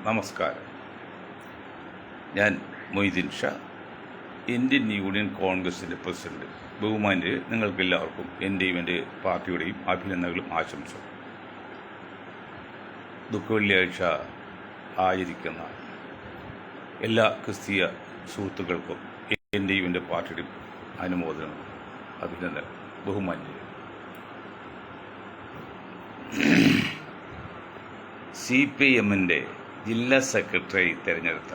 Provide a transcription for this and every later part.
നമസ്കാരം. ഞാൻ Moideen Shah, Indian union കോൺഗ്രസിൻ്റെ പ്രസിഡന്റ്. ബഹുമാന്യരെ, നിങ്ങൾക്കെല്ലാവർക്കും എൻ്റെയും എൻ്റെ പാർട്ടിയുടെയും അഭിനന്ദനങ്ങളും ആശംസകളും. ദുഃഖവെള്ളിയാഴ്ച ആചരിക്കുന്ന എല്ലാ ക്രിസ്തീയ സുഹൃത്തുക്കൾക്കും എൻ്റെയും എൻ്റെ പാർട്ടിയുടെയും അനുമോദനവും അഭിനന്ദനം. ബഹുമാന്യരെ, CPM-ൻ്റെ ജില്ലാ സെക്രട്ടറി തിരഞ്ഞെടുത്ത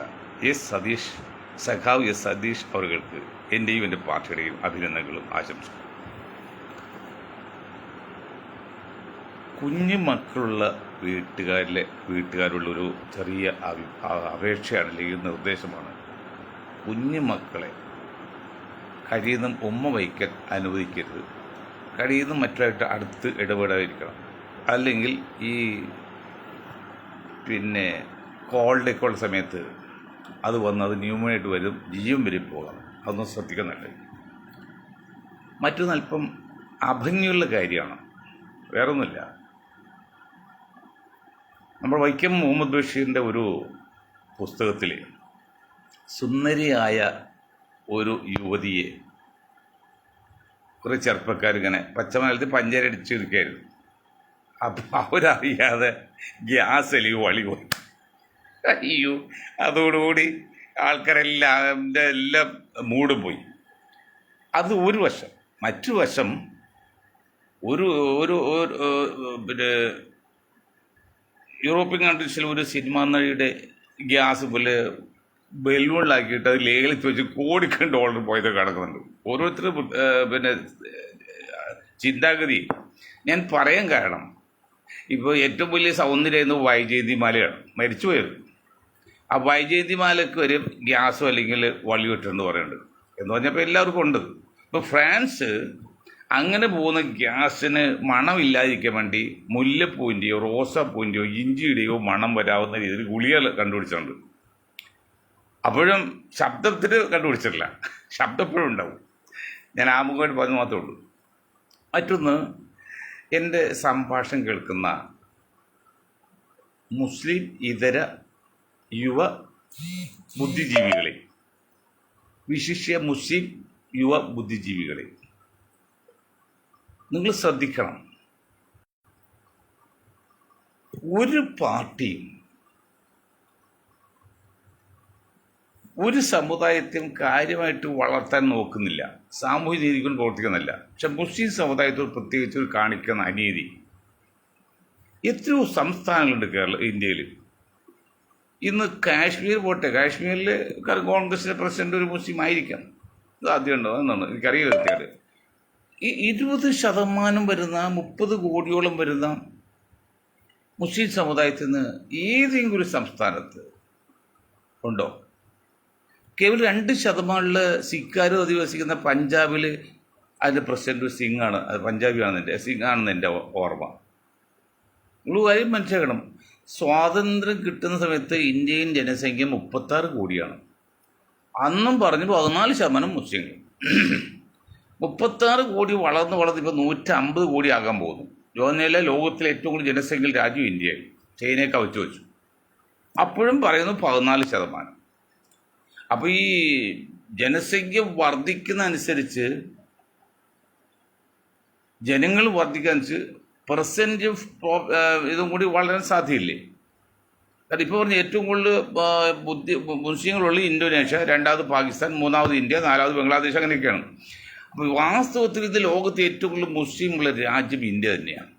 സഖാവ് എസ് സതീഷ് അവർക്ക് എൻ്റെയും എൻ്റെ പാർട്ടിയുടെയും അഭിനന്ദനങ്ങളും ആശംസകളും. കുഞ്ഞു മക്കളുള്ള വീട്ടുകാരുള്ളൊരു ചെറിയ അപേക്ഷയാണ്, അല്ലെങ്കിൽ നിർദ്ദേശമാണ്. കുഞ്ഞു മക്കളെ കഴിയുന്ന ഉമ്മ വയ്ക്കാൻ അനുവദിക്കരുത്. കഴിയുന്ന മറ്റുമായിട്ട് അടുത്ത് ഇടപെടാതിരിക്കണം. അല്ലെങ്കിൽ ഈ കോൾഡൊക്കെ ഉള്ള സമയത്ത് അത് വന്നത് ന്യൂമോണിയായിട്ട് വരും, ജീവൻ വരും പോകാം. അതൊന്നും ശ്രദ്ധിക്കുന്നുണ്ട്. മറ്റൊന്ന് അല്പം അഭംഗിയുള്ള കാര്യമാണ്, വേറൊന്നുമില്ല. നമ്മൾ വൈക്കം മുഹമ്മദ് ബഷീറിൻ്റെ ഒരു പുസ്തകത്തിൽ സുന്ദരിയായ ഒരു യുവതിയെ കുറേ ചെറുപ്പക്കാരിങ്ങനെ പച്ചമലത്തിൽ പഞ്ചരടിച്ചിരിക്കുകയായിരുന്നു. അപ്പം അവരറിയാതെ ഗ്യാസ് അല്ലെങ്കിൽ വളി പോയി. അയ്യോ, അതോടുകൂടി എല്ലാം മൂടും പോയി. അത് ഒരു വശം. മറ്റു വശം ഒരു യൂറോപ്യൻ കൺട്രീസിൽ ഒരു സിനിമാ നടിയുടെ ഗ്യാസ് പോലെ ബലൂണിലാക്കിയിട്ട് അത് ലേഖലിച്ച് വെച്ച് കോടിക്കണക്കിന് ഡോളർ പോയത് കിടക്കുന്നുണ്ട്. ഓരോരുത്തർ ചിന്താഗതി ഞാൻ പറയാൻ കാരണം, ഇപ്പോൾ ഏറ്റവും വലിയ സൗന്ദര്യമായിരുന്നു വൈജയന്തിമാലയാണ്, മരിച്ചുപോയത്. ആ വൈജയന്തിമാലയ്ക്ക് ഒരു ഗ്യാസോ അല്ലെങ്കിൽ വള്ളിവിട്ടെന്ന് പറയുന്നുണ്ട് എന്ന് പറഞ്ഞപ്പോൾ എല്ലാവർക്കും ഉണ്ട്. ഇപ്പോൾ ഫ്രാൻസ് അങ്ങനെ പോകുന്ന ഗ്യാസിന് മണമില്ലാതിരിക്കാൻ വേണ്ടി മുല്ലപ്പൂവിൻ്റെയോ റോസാപ്പൂവിൻ്റെയോ ഇഞ്ചിയുടെയോ മണം വരാവുന്ന രീതിയിൽ ഗുളികൾ കണ്ടുപിടിച്ചിട്ടുണ്ട്. അപ്പോഴും ശബ്ദത്തിന് കണ്ടുപിടിച്ചിട്ടില്ല, ശബ്ദം എപ്പോഴും ഉണ്ടാവും. ഞാൻ ആമുഖമായിട്ട് പറഞ്ഞു മാത്രമേ ഉള്ളൂ. മറ്റൊന്ന്, എൻ്റെ സംഭാഷണം കേൾക്കുന്ന മുസ്ലിം ഇതര യുവ ബുദ്ധിജീവികളെ, വിശിഷ്യ മുസ്ലിം യുവ ബുദ്ധിജീവികളെ, നിങ്ങൾ ശ്രദ്ധിക്കണം. ഒരു പാർട്ടിയും ഒരു സമുദായത്തെയും കാര്യമായിട്ട് വളർത്താൻ നോക്കുന്നില്ല, സാമൂഹ്യ നീതികൾ പ്രവർത്തിക്കുന്നില്ല. പക്ഷെ മുസ്ലിം സമുദായത്തോട് പ്രത്യേകിച്ച് ഒരു കാണിക്കുന്ന അനീതി. എത്രയോ സംസ്ഥാനങ്ങളുണ്ട് ഇന്ത്യയിൽ. ഇന്ന് കാശ്മീർ പോട്ടെ, കാശ്മീരിൽ കോൺഗ്രസിൻ്റെ പ്രസിഡന്റ് ഒരു മുസ്ലിം ആയിരിക്കാം, ഇത് ആദ്യം ഉണ്ടോ എന്നാണ് എനിക്കറിയില്ല കൃത്യമായിട്ട്. ഈ 20% വരുന്ന 30 കോടിയോളം വരുന്ന മുസ്ലിം സമുദായത്തിൽ നിന്ന് ഏതെങ്കിലും ഒരു സംസ്ഥാനത്ത് ഉണ്ടോ? കേവലം 2% സിഖുകാർ അധിവസിക്കുന്ന പഞ്ചാബിൽ അതിൻ്റെ പ്രസിഡന്റ് സിംഗാണ്, അത് പഞ്ചാബിയാണെന്ന് സിംഗ് ആണെന്ന് എൻ്റെ ഓർമ്മ. നിങ്ങൾ കാര്യം മനസ്സിലാക്കണം. സ്വാതന്ത്ര്യം കിട്ടുന്ന സമയത്ത് ഇന്ത്യൻ ജനസംഖ്യ 36 കോടിയാണ്. അന്നും പറഞ്ഞു 14% മുസ്ലിങ്ങൾ. 36 കോടി വളർന്ന് ഇപ്പോൾ 150 കോടി ആകാൻ പോകുന്നു. ലോകത്തിലെ ഏറ്റവും കൂടുതൽ ജനസംഖ്യയിൽ രാജ്യം ഇന്ത്യയായി, ചൈനയെ കവച്ചു വെച്ചു. അപ്പോഴും പറയുന്നു 14%. അപ്പോൾ ഈ ജനസംഖ്യ വർദ്ധിക്കുന്ന അനുസരിച്ച്, ജനങ്ങൾ വർദ്ധിക്കുന്നതനുസരിച്ച് പെർസെൻറ്റ് ഇതും കൂടി വളരാൻ സാധ്യതയില്ലേ? കാരണം ഇപ്പോൾ പറഞ്ഞ ഏറ്റവും കൂടുതൽ മുസ്ലിങ്ങളുള്ള ഇന്തോനേഷ്യ, രണ്ടാമത് പാകിസ്ഥാൻ, മൂന്നാമത് ഇന്ത്യ, നാലാമത് ബംഗ്ലാദേശ്, അങ്ങനെയൊക്കെയാണ്. അപ്പോൾ വാസ്തവത്തിൽ ഇത് ലോകത്തെ ഏറ്റവും കൂടുതൽ മുസ്ലിമുള്ള രാജ്യം ഇന്ത്യ തന്നെയാണ്.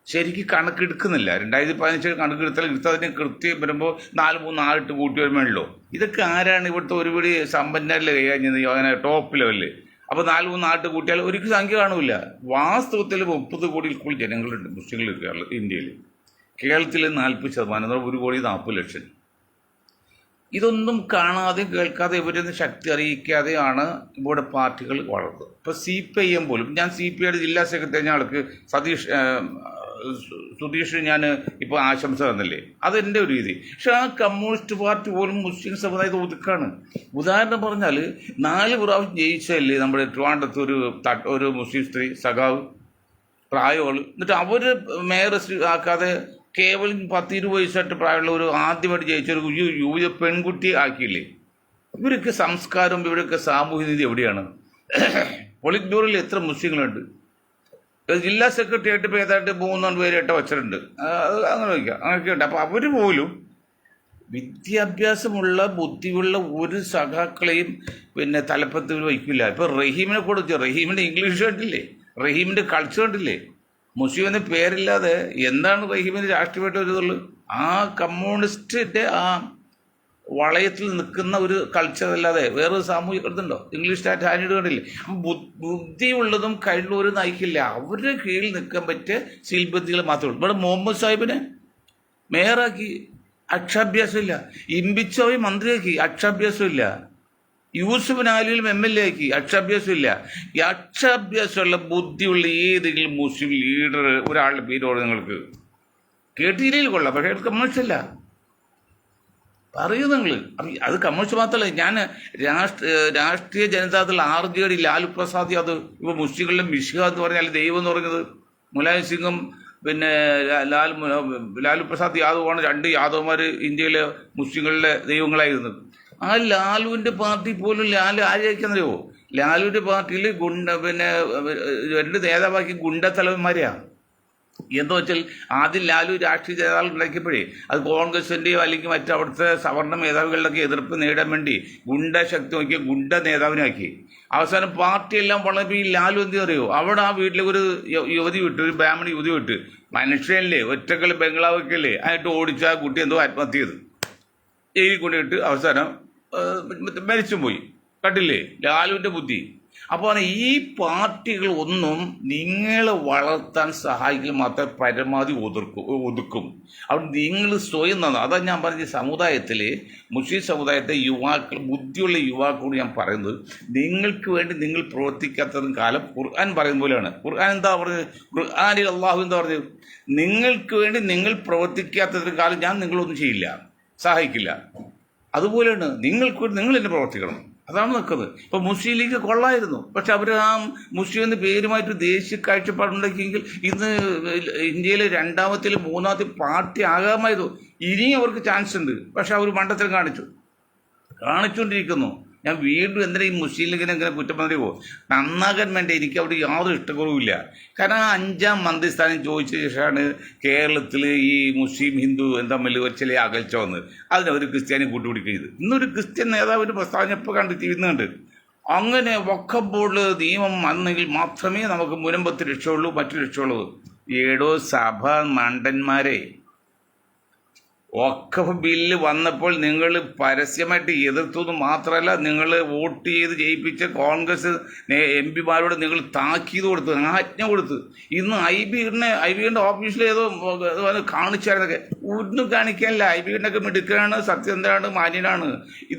ശരിക്കും കണക്കെടുക്കുന്നില്ല. 2017 കണക്കെടുത്തതിന് കൃത്യം വരുമ്പോൾ 4-3-8 കൂട്ടി വരുമ്പോഴല്ലോ. ഇതൊക്കെ ആരാണ് ഇവിടുത്തെ ഒരുപടി സമ്പന്നരിൽ കൈകാര്യം അങ്ങനെ ടോപ്പ് ലെവലിൽ? അപ്പോൾ 4-3-8 കൂട്ടിയാൽ ഒരിക്കലും സംഖ്യ കാണൂല. വാസ്തവത്തിൽ 30 കോടിയിൽ കൂടുതൽ ജനങ്ങളുണ്ട് മുസ്ലിങ്ങൾ ഇന്ത്യയിൽ. കേരളത്തിൽ 40%, 1,40,00,000. ഇതൊന്നും കാണാതെയും കേൾക്കാതെ ഇവരൊന്നും ശക്തി അറിയിക്കാതെയാണ് ഇവിടെ പാർട്ടികൾ വളർന്നത്. ഇപ്പോൾ CPIM പോലും, ഞാൻ CPIയുടെ ജില്ലാ സെക്രട്ടറി ആൾക്ക് സുധീഷ് ഞാൻ ഇപ്പോൾ ആശംസ തന്നില്ലേ, അതെൻ്റെ ഒരു രീതി. പക്ഷെ ആ കമ്മ്യൂണിസ്റ്റ് പാർട്ടി പോലും മുസ്ലിം സമുദായത്തെ ഒതുക്കാണ്. ഉദാഹരണം പറഞ്ഞാൽ 4 പ്രാവശ്യം ജയിച്ചല്ലേ നമ്മുടെ ട്രിവാൻഡ്രത്ത് ഒരു മുസ്ലിം സ്ത്രീ സഖാവ് പ്രായമുള്ളൂ. എന്നിട്ട് അവർ മേയർ ആക്കാതെ കേവലം 10-20 വയസ്സായിട്ട് പ്രായമുള്ള ഒരു ആദ്യമായിട്ട് ജയിച്ച ഒരു യുവ പെൺകുട്ടിയെ ആക്കിയില്ലേ? ഇവരൊക്കെ സംസ്കാരം, ഇവരൊക്കെ സാമൂഹ്യ നീതി എവിടെയാണ്? പൊളിറ്റ് ബ്യൂറോയിൽ എത്ര മുസ്ലിങ്ങളുണ്ട്? ജില്ലാ സെക്രട്ടറി ആയിട്ട് ഇപ്പോൾ ഏതാണ്ട് 3 പേരായിട്ട് വച്ചിട്ടുണ്ട്. അങ്ങനെ വയ്ക്കാം, അങ്ങനെയൊക്കെ ഉണ്ട്. അപ്പോൾ അവർ പോലും വിദ്യാഭ്യാസമുള്ള ബുദ്ധിയുള്ള ഒരു സഖാക്കളെയും തലപ്പത്തിൽ വയ്ക്കില്ല. ഇപ്പോൾ റഹീമിനെ കൊടുത്തു. റഹീമിൻ്റെ ഇംഗ്ലീഷ് കണ്ടില്ലേ? റഹീമിൻ്റെ കൾച്ചർ കണ്ടില്ലേ? മുസ്ലിം എന്ന പേരില്ലാതെ എന്താണ് റഹീമിന് രാഷ്ട്രീയമായിട്ട് ഒരു ഇതുള്ളത്? ആ കമ്മ്യൂണിസ്റ്റിൻ്റെ ആ വളയത്തിൽ നിൽക്കുന്ന ഒരു കൾച്ചർ അല്ലാതെ വേറൊരു സാമൂഹിക ഇതുണ്ടോ? ഇംഗ്ലീഷ് സ്റ്റാറ്റ് ഹാനിഡ് കണ്ടില്ലേ? ബുദ്ധിയുള്ളതും കഴിവുള്ളവരും നയിക്കില്ല. അവരുടെ കീഴിൽ നിൽക്കാൻ പറ്റിയ ശീൽബുദ്ധികൾ മാത്രമേ ഉള്ളൂ. ഇവിടെ മുഹമ്മദ് സാഹിബിനെ മേയറാക്കി, അക്ഷാഭ്യാസമില്ല. ഇമ്പിച്ചോയി മന്ത്രിയാക്കി, അക്ഷാഭ്യാസമില്ല. യൂസുഫ് ആലിയിലും MLA ആക്കി, അക്ഷാഭ്യാസമില്ല. ഈ അക്ഷാഭ്യാസമുള്ള ബുദ്ധിയുള്ള ഏതെങ്കിലും മുസ്ലിം ലീഡർ ഒരാളുടെ പേരോട് നിങ്ങൾക്ക് കേട്ടിയില്ലെങ്കിൽ കൊള്ളാം, പക്ഷേ കമ്മ്യൂണിസ്റ്റ് ഇല്ല. പറയൂ നിങ്ങൾ. അത് കമ്മ്യൂണിസ്റ്റ് മാത്രമല്ല, ഞാൻ രാഷ്ട്രീയ ജനതാദൾ RJD ലാലു പ്രസാദ് യാദവ്, ഇപ്പോൾ മുസ്ലിങ്ങളുടെ മിഷ്ക എന്ന് പറഞ്ഞാൽ ദൈവം എന്ന് പറഞ്ഞത് മുലായം സിംഗും ലാലു പ്രസാദ് യാദവുമാണ്. 2 യാദവന്മാർ ഇന്ത്യയിലെ മുസ്ലിങ്ങളുടെ ദൈവങ്ങളായിരുന്നു. ആ ലാലുവിൻ്റെ പാർട്ടി പോലും ലാലു ആരെയാക്കിയെന്നറിയോ? ലാലുവിൻ്റെ പാർട്ടിയിൽ 2 നേതാവാക്കി ഗുണ്ടത്തലവന്മാരെയാണ്. എന്താ വെച്ചാൽ ആദ്യം ലാലു രാഷ്ട്രീയ നേതാക്കൾ ഉണ്ടാക്കിയപ്പോഴേ അത് കോൺഗ്രസിൻ്റെയോ അല്ലെങ്കിൽ മറ്റവിടുത്തെ സവർണ മേധാവികളുടെയൊക്കെ എതിർപ്പ് നേടാൻ വേണ്ടി ഗുണ്ടശക്തി നോക്കിയ ഗുണ്ട നേതാവിനാക്കി. അവസാനം പാർട്ടിയെല്ലാം വളർന്നപ്പോൾ ഈ ലാലു എന്ത് അറിയോ? അവിടെ ആ വീട്ടിലേക്ക് ഒരു യുവതി വിട്ട്, ഒരു ബ്രാഹ്മണ യുവതി വിട്ട്, മനുഷ്യനല്ലേ, ഒറ്റക്കൾ ബംഗ്ലാവൊക്കെ അല്ലേ, ആയിട്ട് ഓടിച്ച ആ കുട്ടി എന്തോ ആത്മഹത്യ ചെയ്തു, ജയിലിൽ കൊണ്ടിട്ട് അവസാനം മരിച്ചും പോയി. കണ്ടില്ലേ ലാലുവിൻ്റെ ബുദ്ധി? അപ്പോൾ ഈ പാർട്ടികൾ ഒന്നും നിങ്ങളെ വളർത്താൻ സഹായിക്കൽ മാത്രമേ പരമാവധി ഒതുക്കും. അവിടെ നിങ്ങൾ സ്വയം നന്നാ. അതാ ഞാൻ പറഞ്ഞ സമുദായത്തിൽ, മുസ്ലിം സമുദായത്തെ യുവാക്കൾ, ബുദ്ധിയുള്ള യുവാക്കളോട് ഞാൻ പറയുന്നത്, നിങ്ങൾക്ക് വേണ്ടി നിങ്ങൾ പ്രവർത്തിക്കാത്തതും കാലം ഖുർആൻ പറയുന്ന പോലെയാണ്. ഖുർആൻ എന്താ പറഞ്ഞത്? ഖുർആനിൽ അള്ളാഹു എന്താ പറഞ്ഞത്? നിങ്ങൾക്ക് വേണ്ടി നിങ്ങൾ പ്രവർത്തിക്കാത്തതിന് കാലം ഞാൻ നിങ്ങളൊന്നും ചെയ്യില്ല, സഹായിക്കില്ല. അതുപോലെയാണ് നിങ്ങൾക്ക് വേണ്ടി നിങ്ങൾ തന്നെ പ്രവർത്തിക്കണം. അതാണ് നിൽക്കുന്നത്. ഇപ്പോൾ മുസ്ലിം ലീഗ് കൊള്ളായിരുന്നു, പക്ഷെ അവർ ആ മുസ്ലിം എന്ന പേരുമായിട്ട് ദേശീയ കാഴ്ചപ്പാടുണ്ടാക്കിയെങ്കിൽ ഇന്ന് ഇന്ത്യയിലെ 2ാമത്തെ 3ാമത്തെ പാർട്ടി ആകാമായിരുന്നു. ഇനിയും അവർക്ക് ചാൻസ് ഉണ്ട്, പക്ഷെ അവർ മണ്ടത്തിൽ കാണിച്ചുകൊണ്ടിരിക്കുന്നു. ഞാൻ വീണ്ടും എന്തിനാ ഈ മുസ്ലിം ലീഗിനെ ഇങ്ങനെ കുറ്റം പറയുമോ? നന്നാകാൻ വേണ്ടി എനിക്ക് അവിടെ യാതൊരു ഇഷ്ടക്കുറവുമില്ല. കാരണം ആ 5ാം മന്ത്രിസ്ഥാനം ചോദിച്ച ശേഷമാണ് കേരളത്തിൽ ഈ മുസ്ലിം ഹിന്ദു തമ്മിൽ ചില അകൽച്ച വന്നത്. അതിനവർ ക്രിസ്ത്യാനി കൂട്ടുപിടിക്കുന്നത്. ഇന്നൊരു ക്രിസ്ത്യൻ നേതാവിൻ്റെ പ്രസ്താവന ഇപ്പോൾ കണ്ടിരിക്കുന്നുണ്ട്. അങ്ങനെ വഖഫ് ബോർഡ് നിയമം വന്നെങ്കിൽ മാത്രമേ നമുക്ക് മുനമ്പത്ത് രക്ഷയുള്ളൂ, മറ്റു രക്ഷയുള്ളൂ. ഏടോ സഭ മണ്ടന്മാരെ, വഖഫ് ബില്ല് വന്നപ്പോൾ നിങ്ങൾ പരസ്യമായിട്ട് എതിർത്തു മാത്രമല്ല, നിങ്ങൾ വോട്ട് ചെയ്ത് ജയിപ്പിച്ച കോൺഗ്രസ് MPമാരോട് നിങ്ങൾ താക്കീത് കൊടുത്ത്, ആജ്ഞ കൊടുത്ത്. ഇന്ന് ഐബിയുടെ ഓഫീസിൽ ഏതോ കാണിച്ചായിരുന്നൊക്കെ ഒന്നും കാണിക്കാനില്ല. ഐബിയുടെ മിടുക്കനാണ്, സത്യസന്ധനാണ്, മാന്യനാണ്.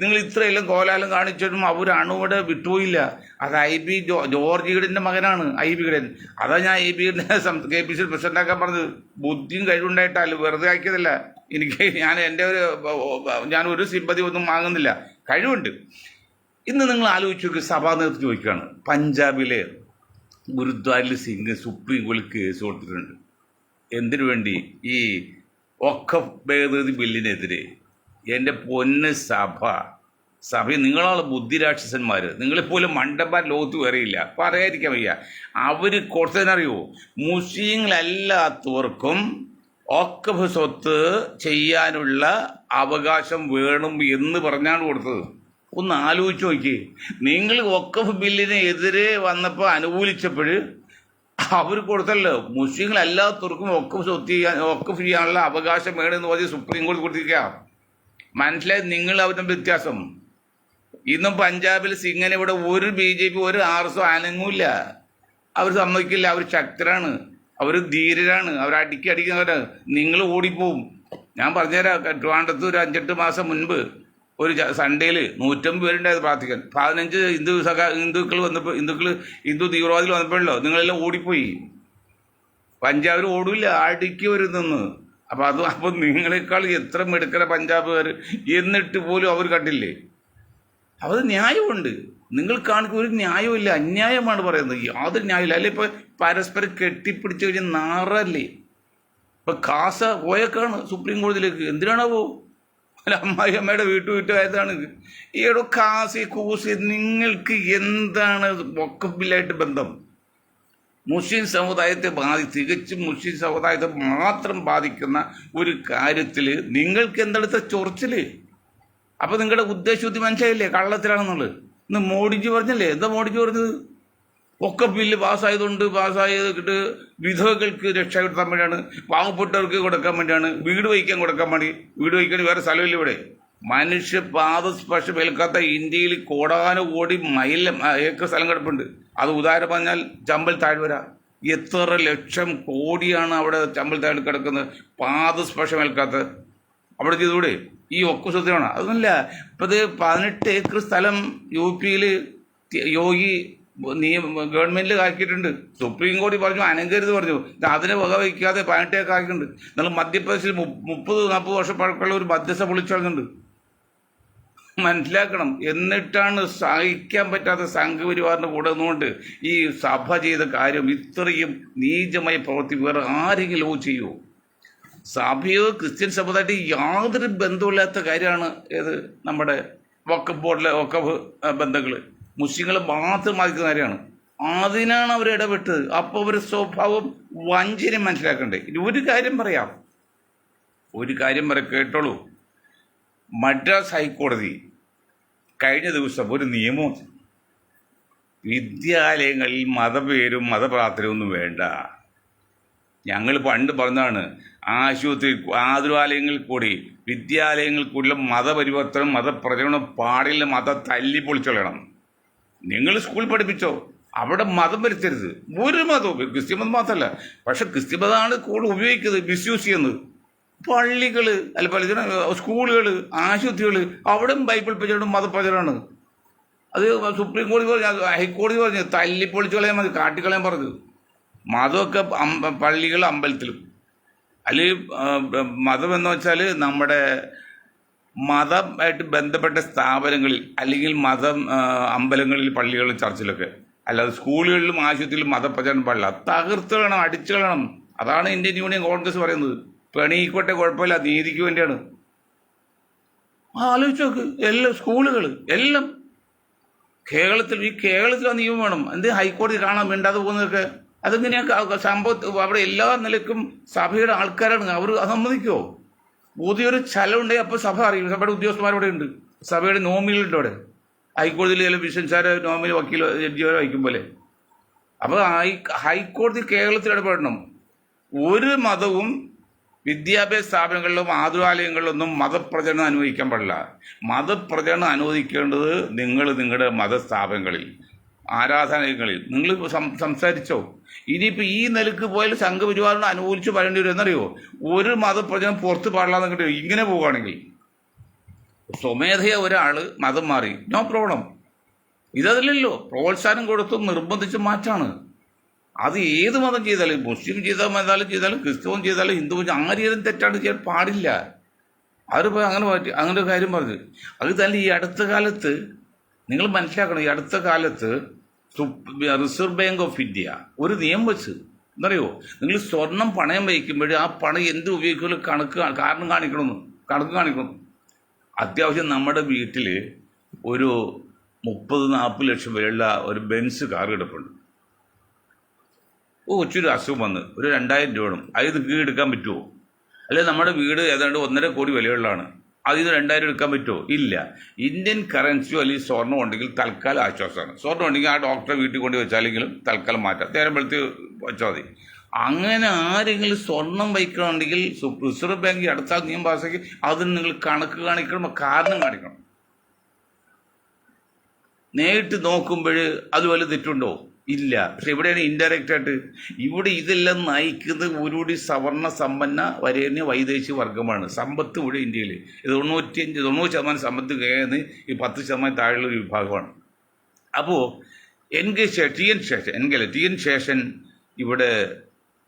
നിങ്ങൾ ഇത്രയെല്ലാം കോലാലം കാണിച്ചിട്ടും അവർ അണുവിടെ വിട്ടുപോയില്ല. അത് ജോർജ് ഈഡൻ്റെ മകനാണ് ഐബിയുടെ. അതാ ഞാൻ ഐബിയുടെ KPC പ്രസിഡന്റ് ആക്കാൻ പറഞ്ഞത്. ബുദ്ധിയും കഴിവുണ്ടായിട്ടല്ല, വെറുതെ ആക്കിയതല്ല. ഞാൻ ഒരു സിമ്പതി ഒന്നും വാങ്ങുന്നില്ല, കഴിവുണ്ട്. ഇന്ന് നിങ്ങൾ ആലോചിച്ച് നോക്കി, സഭാ നേതൃത്വം ചോദിക്കുകയാണ്, പഞ്ചാബിലെ ഗുരുദ്വാരയിൽ സിംഗ് സുപ്രീം കോടതിയിൽ കേസ് കൊടുത്തിട്ടുണ്ട്. എന്തിനു വേണ്ടി? ഈ വഖഫ് ഭേദഗതി ബില്ലിനെതിരെ. എൻ്റെ പൊന്ന് സഭ നിങ്ങളാണ് ബുദ്ധിരാക്ഷസന്മാർ. നിങ്ങളെപ്പോലെ മണ്ടന്മാർ ലോകത്ത് വരെയില്ല, പറയാതിരിക്കാൻ വയ്യ. അവർ കൊടുത്തതിനറിയോ? മുസ്ലിങ്ങളല്ലാത്തവർക്കും വഖഫ് സ്വത്ത് ചെയ്യാനുള്ള അവകാശം വേണം എന്ന് പറഞ്ഞാണ് കൊടുത്തത്. ഒന്ന് ആലോചിച്ച് നോക്കിയേ. നിങ്ങൾ വഖഫ് ബില്ലിന് എതിരെ വന്നപ്പോൾ അനുകൂലിച്ചപ്പോൾ അവർ കൊടുത്തല്ലോ, മുസ്ലിങ്ങളല്ലാത്തവർക്കും വഖഫ് ചെയ്യാനുള്ള അവകാശം വേണമെന്ന് പറഞ്ഞ് സുപ്രീം കോടതി കൊടുത്തിരിക്കാം. മനസ്സിലായി നിങ്ങൾ അവരുടെ വ്യത്യാസം? ഇന്നും പഞ്ചാബിൽ സിംഗിന് ഇവിടെ ഒരു BJP ഒരു RSO അനങ്ങൂല്ല. അവർ സമ്മതിക്കില്ല. അവർ ശക്തരാണ്, അവർ ധീരരാണ്, അവർ അടിക്കുന്നവരാണ്. നിങ്ങൾ ഓടിപ്പോവും. ഞാൻ പറഞ്ഞുതരാം. ട്രിവാൻഡ്രത്ത് ഒരു 5-8 മാസം മുൻപ് ഒരു സൺഡേയിൽ 150 പേരുണ്ടായത് പ്രാർത്ഥിക്കാൻ. 15 ഹിന്ദുക്കൾ വന്നപ്പോൾ, ഹിന്ദു തീവ്രവാദികൾ വന്നപ്പോഴല്ലോ നിങ്ങളെല്ലാം ഓടിപ്പോയി. പഞ്ചാബിൽ ഓടില്ല, അടിക്ക് വരുന്നെന്ന്. അപ്പോൾ നിങ്ങളെക്കാൾ എത്ര മിടുക്കര പഞ്ചാബുകാർ, എന്നിട്ട് പോലും അവർ കണ്ടില്ലേ? അത് ന്യായമുണ്ട്. നിങ്ങൾ കാണിക്കുന്ന ഒരു ന്യായമില്ല, അന്യായമാണ് പറയുന്നത്. യാതൊരു ന്യായമില്ല. അല്ലെ ഇപ്പോൾ പരസ്പരം കെട്ടിപ്പിടിച്ച് കഴിഞ്ഞാൽ നാറല്ലേ? ഇപ്പം കാസ പോയേക്കാണ് സുപ്രീം കോടതിയിലേക്ക്. എന്തിനാണാവോ? അല്ല, അമ്മായിയമ്മയുടെ വീട്ടുകാരാണ്. ഈയിടെ കാസി കൂസി നിങ്ങൾക്ക് എന്താണ് വഖഫ് ബില്ലായിട്ട് ബന്ധം? മുസ്ലിം സമുദായത്തെ തികച്ചും മുസ്ലിം സമുദായത്തെ മാത്രം ബാധിക്കുന്ന ഒരു കാര്യത്തിൽ നിങ്ങൾക്ക് എന്തെടുത്ത ചൊറിച്ചില്? അപ്പം നിങ്ങളുടെ ഉദ്ദേശശുദ്ധി മനസ്സിലായില്ലേ കള്ളത്തിലാണെന്നുള്ളത്? ഇന്ന് മോഡിജി പറഞ്ഞല്ലേ? എന്താ മോഡിജി പറഞ്ഞത്? ഒക്കെ ബില്ല് പാസ്സായതിട്ട് വിധവകൾക്ക് രക്ഷപ്പെടുത്താൻ വേണ്ടിയാണ്, പാവപ്പെട്ടവർക്ക് കൊടുക്കാൻ വേണ്ടിയാണ്, വീട് വയ്ക്കാൻ കൊടുക്കാൻ വേണ്ടി. വീട് വയ്ക്കാൻ വേറെ സ്ഥലമില്ല ഇവിടെ. മനുഷ്യ പാദസ്പർശം ഏൽക്കാത്ത ഇന്ത്യയിൽ കോടാനുകോടി ഏക്കർ സ്ഥലം കിടപ്പുണ്ട്. അത് ഉദാഹരണം പറഞ്ഞാൽ ചമ്പൽ താഴ്വര. എത്ര ലക്ഷം കോടിയാണ് അവിടെ ചമ്പൽ താഴ്വര കിടക്കുന്നത്, പാദസ്പർശം ഏൽക്കാത്ത. അവിടെ ചെയ്തുകൂടെ? ഈ ഒക്കെ സ്വത്തിനാണ്. അതൊന്നുമില്ല. ഇപ്പം ഇത് 18 ഏക്കർ സ്ഥലം UP-യിൽ യോഗി ഗവൺമെന്റിൽ ആക്കിയിട്ടുണ്ട്. സുപ്രീം കോടതി പറഞ്ഞു അനങ്കരുത് പറഞ്ഞു. അതിനെ വക വയ്ക്കാതെ 18 ഏക്കർ ആക്കിയിട്ടുണ്ട്. എന്നാൽ മധ്യപ്രദേശിൽ 30-40 വർഷം പഴക്കമുള്ള ഒരു മധ്യസ്ഥ പൊളിച്ചളഞ്ഞുണ്ട്. മനസ്സിലാക്കണം. എന്നിട്ടാണ് സഹിക്കാൻ പറ്റാത്ത സംഘപരിവാറിന്റെ കൂടെ നിന്നുകൊണ്ട് ഈ സഭ ചെയ്ത കാര്യം ഇത്രയും നീചമായ പ്രവൃത്തി വേറെ ആരെങ്കിലും ചെയ്യുമോ? സഭയോ ക്രിസ്ത്യൻ സമുദായത്തിൽ യാതൊരു ബന്ധമില്ലാത്ത കാര്യമാണ് ഏത് നമ്മുടെ വഖഫ് ബോർഡിലെ വഖഫ് ബന്ധങ്ങൾ. മുസ്ലിങ്ങളെ മാത്രം ബാധിക്കുന്ന കാര്യമാണ്. അതിനാണ് അവർ ഇടപെട്ടത്. അപ്പോൾ അവരുടെ സ്വഭാവം വഞ്ചന മനസ്സിലാക്കണ്ടേ? ഇനി ഒരു കാര്യം പറയാം കേട്ടോളൂ. മദ്രാസ് ഹൈക്കോടതി കഴിഞ്ഞ ദിവസം ഒരു നിയമം, വിദ്യാലയങ്ങളിൽ മതപേരും മതപ്രാർത്ഥനയും ഒന്നും വേണ്ട. ഞങ്ങൾ പണ്ട് പറഞ്ഞതാണ്, ആതുരാലയങ്ങളിൽ കൂടി വിദ്യാലയങ്ങളിൽ കൂടിയുള്ള മതപരിവർത്തനം മതപ്രചരണം പാടില്ല. മതം തല്ലി പൊളിച്ചോളണം. നിങ്ങൾ സ്കൂളിൽ പഠിപ്പിച്ചോ, അവിടെ മതം വരുത്തരുത്. ഒരു മതവും, ക്രിസ്ത്യൻ മതം മാത്രമല്ല, പക്ഷെ ക്രിസ്ത്യൻ മതമാണ് കൂടുതൽ ഉപയോഗിക്കുന്നത്, മിസ്യൂസ് ചെയ്യുന്നത്. പള്ളികൾ അല്ല പല സ്കൂളുകൾ, ആശുപത്രികൾ, അവിടെ ബൈബിൾ പ്രചരണം മതപ്രചരണമാണ്. അത് സുപ്രീം കോടതി പറഞ്ഞു, ഹൈക്കോടതി പറഞ്ഞു തല്ലിപ്പൊളിച്ച് കളയാൻ മതി, കാട്ടിക്കളയാൻ പറഞ്ഞു. മതമൊക്കെ പള്ളികൾ അമ്പലത്തിലും. അല്ലെങ്കിൽ മതം എന്ന് വെച്ചാൽ നമ്മുടെ മതമായിട്ട് ബന്ധപ്പെട്ട സ്ഥാപനങ്ങളിൽ, അല്ലെങ്കിൽ അമ്പലങ്ങളിൽ, പള്ളികളിൽ, ചർച്ചിലൊക്കെ. അല്ലാതെ സ്കൂളുകളിലും ആശുപത്രിയിലും മതപ്രചരണം പാടില്ല. തകർത്ത് കളയണം, അടിച്ചു കളയണം. അതാണ് ഇന്ത്യൻ യൂണിയൻ കോൺഗ്രസ് പറയുന്നത്. പെണിയിക്കോട്ടെ, കുഴപ്പമില്ല, നീതിക്ക് വേണ്ടിയാണ്. ആലോചിച്ച് നോക്ക്. എല്ലാ സ്കൂളുകൾ എല്ലാം കേരളത്തിൽ ആ നിയമം വേണം. എന്ത് ഹൈക്കോടതി കാണാൻ വേണ്ടാതെ പോകുന്നതൊക്കെ അതെങ്ങനെയാണ് സംഭവം? അവിടെ എല്ലാ നിലയ്ക്കും സഭയുടെ ആൾക്കാരാണ്. അവർ സമ്മതിക്കുമോ? പുതിയൊരു ചലമുണ്ടെങ്കിൽ അപ്പോൾ സഭ അറിയും. സഭയുടെ ഉദ്യോഗസ്ഥന്മാരവിടെ ഉണ്ട്, സഭയുടെ നോമിനിലുണ്ട് അവിടെ. ഹൈക്കോടതിയിൽ ചില ബിഷൻസാരെ നോമിനി വക്കീലോ ജഡ്ജിയോ വഹിക്കും പോലെ. അപ്പോൾ ഹൈക്കോടതി കേരളത്തിൽ ഇടപെടണം. ഒരു മതവും വിദ്യാഭ്യാസ സ്ഥാപനങ്ങളിലും ആതുരാലയങ്ങളിലൊന്നും മതപ്രചരണം അനുവദിക്കാൻ പാടില്ല. മതപ്രചരണം അനുവദിക്കേണ്ടത് നിങ്ങളുടെ മതസ്ഥാപനങ്ങളിൽ, ആരാധനാലയങ്ങളിൽ. നിങ്ങൾ സംസാരിച്ചോ? ഇനിയിപ്പോൾ ഈ നിലക്ക് പോയാൽ സംഘപരിവാറിനെ അനുകൂലിച്ച് പറയേണ്ടി വരും. എന്നറിയോ? ഒരു മതപ്രചരണം പുറത്ത് പാടില്ലാന്ന് കിട്ടിയോ? ഇങ്ങനെ പോവുകയാണെങ്കിൽ സ്വമേധയ ഒരാൾ മതം മാറി, നോ പ്രോബ്ലം. ഇതല്ലല്ലോ, പ്രോത്സാഹനം കൊടുത്തും നിർബന്ധിച്ച് മാറ്റാണ്. അത് ഏത് മതം ചെയ്താലും, മുസ്ലിം ചെയ്താലും ക്രിസ്തുവും ചെയ്താലും ഹിന്ദുവും ആരെയും തെറ്റാണ് ചെയ്യാൻ പാടില്ല. അവരിപ്പോൾ അങ്ങനെ ഒരു കാര്യം പറഞ്ഞു. അത് തന്നെ ഈ അടുത്ത കാലത്ത് നിങ്ങൾ മനസ്സിലാക്കണം. ഈ അടുത്ത കാലത്ത് റിസർവ് ബാങ്ക് ഓഫ് ഇന്ത്യ ഒരു നിയമം വെച്ച്, എന്നറിയോ? നിങ്ങൾ സ്വർണം പണയം വയ്ക്കുമ്പോൾ ആ പണം എന്ത് ഉപയോഗിക്കുമല്ലോ കണക്ക് കാണിക്കണം. അത്യാവശ്യം നമ്മുടെ വീട്ടിൽ ഒരു 30-40 ലക്ഷം വിലയുള്ള ഒരു ബെൻസ് കാർ കിടപ്പുണ്ട്. ഒച്ചൊരു അസുഖം വന്ന് ഒരു 2000 രൂപ വേണം. അതിൽ കീഴെടുക്കാൻ പറ്റുമോ? അല്ലെങ്കിൽ നമ്മുടെ വീട് ഏതാണ്ട് 1.5 കോടി വിലയുള്ളതാണ്, അതിൽ നിന്ന് 2000 എടുക്കാൻ പറ്റുമോ? ഇല്ല. ഇന്ത്യൻ കറൻസിയോ അല്ലെങ്കിൽ സ്വർണ്ണം ഉണ്ടെങ്കിൽ തൽക്കാലം ആശ്വാസമാണ്. സ്വർണ്ണം ഉണ്ടെങ്കിൽ ആ ഡോക്ടറെ വീട്ടിൽ കൊണ്ട് വെച്ചാലെങ്കിലും തൽക്കാലം മാറ്റാം, നേരം വെളുത്ത് വെച്ചാൽ മതി. അങ്ങനെ ആരെങ്കിലും സ്വർണം വയ്ക്കണമെങ്കിൽ റിസർവ് ബാങ്ക് അടുത്ത നിയമം പാസ്സാക്കി അതിന് നിങ്ങൾ കണക്ക് കാണിക്കണം, കാരണം കാണിക്കണം. നേരിട്ട് നോക്കുമ്പോൾ അതുപോലെ തെറ്റുണ്ടോ? ഇല്ല. പക്ഷെ ഇവിടെയാണ് ഇൻഡയറക്റ്റ് ആയിട്ട്. ഇവിടെ ഇതെല്ലാം നയിക്കുന്നത് ഒരുകൂടി സവർണ സമ്പന്ന വരേണ്യ വൈദേശിക വർഗമാണ്. സമ്പത്ത് ഇവിടെ ഇന്ത്യയിൽ 90% സമ്പത്ത് കയറുന്നത് ഈ 10% താഴെയുള്ള ഒരു വിഭാഗമാണ്. അപ്പോൾ ടി എൻ ശേഷൻ ഇവിടെ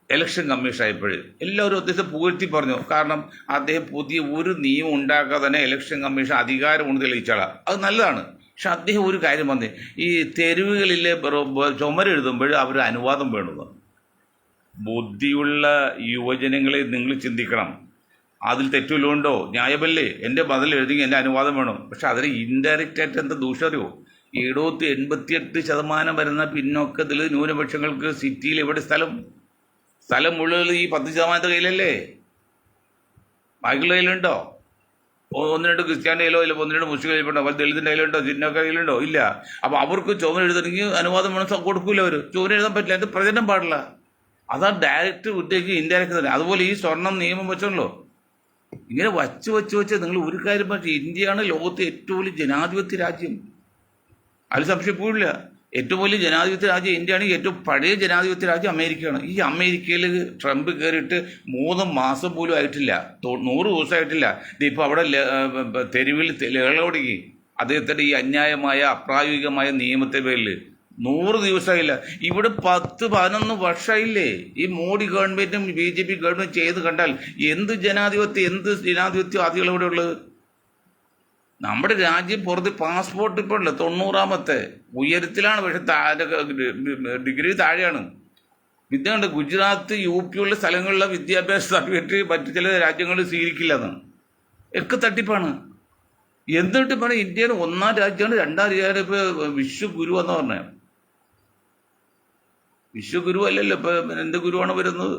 ഇലക്ഷൻ കമ്മീഷൻ ആയപ്പോൾ എല്ലാവരും അദ്ദേഹത്തെ പുകഴ്ത്തി പറഞ്ഞു. കാരണം അദ്ദേഹം പുതിയ ഒരു നിയമം ഉണ്ടാക്കാതെ തന്നെ ഇലക്ഷൻ കമ്മീഷൻ അധികാരമുണ്ട് തെളിയിച്ചാളാണ്. അത് നല്ലതാണ്. പക്ഷെ അദ്ദേഹം ഒരു കാര്യം പറഞ്ഞേ, ഈ തെരുവുകളിലെ ചുമരെഴുതുമ്പോൾ അവർ അനുവാദം വേണമെന്ന്. ബുദ്ധിയുള്ള യുവജനങ്ങളെ നിങ്ങൾ ചിന്തിക്കണം. അതിൽ തെറ്റുള്ളതുണ്ടോ? ന്യായമല്ലേ? എൻ്റെ ബദൽ എഴുതി എൻ്റെ അനുവാദം വേണം. പക്ഷെ അതിന് ഇൻഡയറക്റ്റ് ആയിട്ട് എന്താ ദൂഷ്യം അറിയോ? 88% വരുന്ന പിന്നോക്കത്തിൽ ന്യൂനപക്ഷങ്ങൾക്ക് സിറ്റിയിൽ എവിടെ സ്ഥലം മുഴുവൻ ഈ 10% കയ്യിലല്ലേ? ബാക്കിയുള്ള കയ്യിലുണ്ടോ? ഒന്ന് രണ്ട് ക്രിസ്ത്യാനിയുടെ കയ്യിലോ ഇല്ല, ഒന്ന് രണ്ട് മുസ്ലിം കയ്യിലുണ്ടോ? ദളിതിൻ്റെ കയ്യിലുണ്ടോ? ജിന്നൊക്കെ കയ്യിലുണ്ടോ? ഇല്ല. അപ്പോൾ അവർക്ക് ചുവന്ന എഴുതണമെങ്കിൽ അനുവാദം വേണം, കൊടുക്കൂല. അവർ ചുവന്ന എഴുതാൻ പറ്റില്ല, അത് പ്രചരണം പാടില്ല. അതാണ് ഡയറക്റ്റ് ഉദ്ദേശിച്ച് ഇൻഡയറക്റ്റ് തന്നെ. അതുപോലെ ഈ സ്വർണം നിയമം വെച്ചല്ലോ, ഇങ്ങനെ വച്ച് നിങ്ങൾ ഒരു കാര്യം പക്ഷേ ഇന്ത്യയാണ് ലോകത്തെ ഏറ്റവും വലിയ ജനാധിപത്യ രാജ്യം. അതിൽ സംശയപ്പോഴില്ല. ഏറ്റവും വലിയ ജനാധിപത്യ രാജ്യം ഇന്ത്യയാണ്. ഏറ്റവും പഴയ ജനാധിപത്യ രാജ്യം അമേരിക്കയാണ്. ഈ അമേരിക്കയിൽ ട്രംപ് കയറിയിട്ട് 3 മാസം പോലും ആയിട്ടില്ല, 100 ദിവസമായിട്ടില്ല. ഇതിപ്പോൾ അവിടെ തെരുവിൽ ലഹള അദ്ദേഹത്തിൻ്റെ ഈ അന്യായമായ അപ്രായോഗികമായ നിയമത്തെ പേരിൽ 100 ദിവസമായില്ല. ഇവിടെ 10-11 വർഷമായില്ലേ ഈ മോഡി ഗവൺമെൻറ്റും BJP ഗവൺമെൻറ് ചെയ്ത് കണ്ടാൽ എന്ത് ജനാധിപത്യം ആദ്യങ്ങൾ ഇവിടെ ഉള്ളത്? നമ്മുടെ രാജ്യം പുറത്ത് പാസ്പോർട്ട് ഇപ്പോൾ ഉള്ളത് 90ാമത്തെ ഉയരത്തിലാണ്. പക്ഷെ ഡിഗ്രി താഴെയാണ്. വിദ്യ ഗുജറാത്ത് UP ഉള്ള സ്ഥലങ്ങളിലെ വിദ്യാഭ്യാസ സർട്ടിഫിക്കറ്റ് മറ്റു ചില രാജ്യങ്ങളിൽ സ്വീകരിക്കില്ല എന്നാണ്. ഒക്കെ തട്ടിപ്പാണ്. എന്നിട്ട് പറഞ്ഞാൽ ഇന്ത്യയിൽ 1ാം രാജ്യമാണ്, 2ാം രാജ്യമാണ്. ഇപ്പോൾ വിശ്വഗുരു എന്ന് പറഞ്ഞത് വിശ്വഗുരു അല്ലല്ലോ. ഇപ്പം എന്ത് ഗുരുവാണ് വരുന്നത്?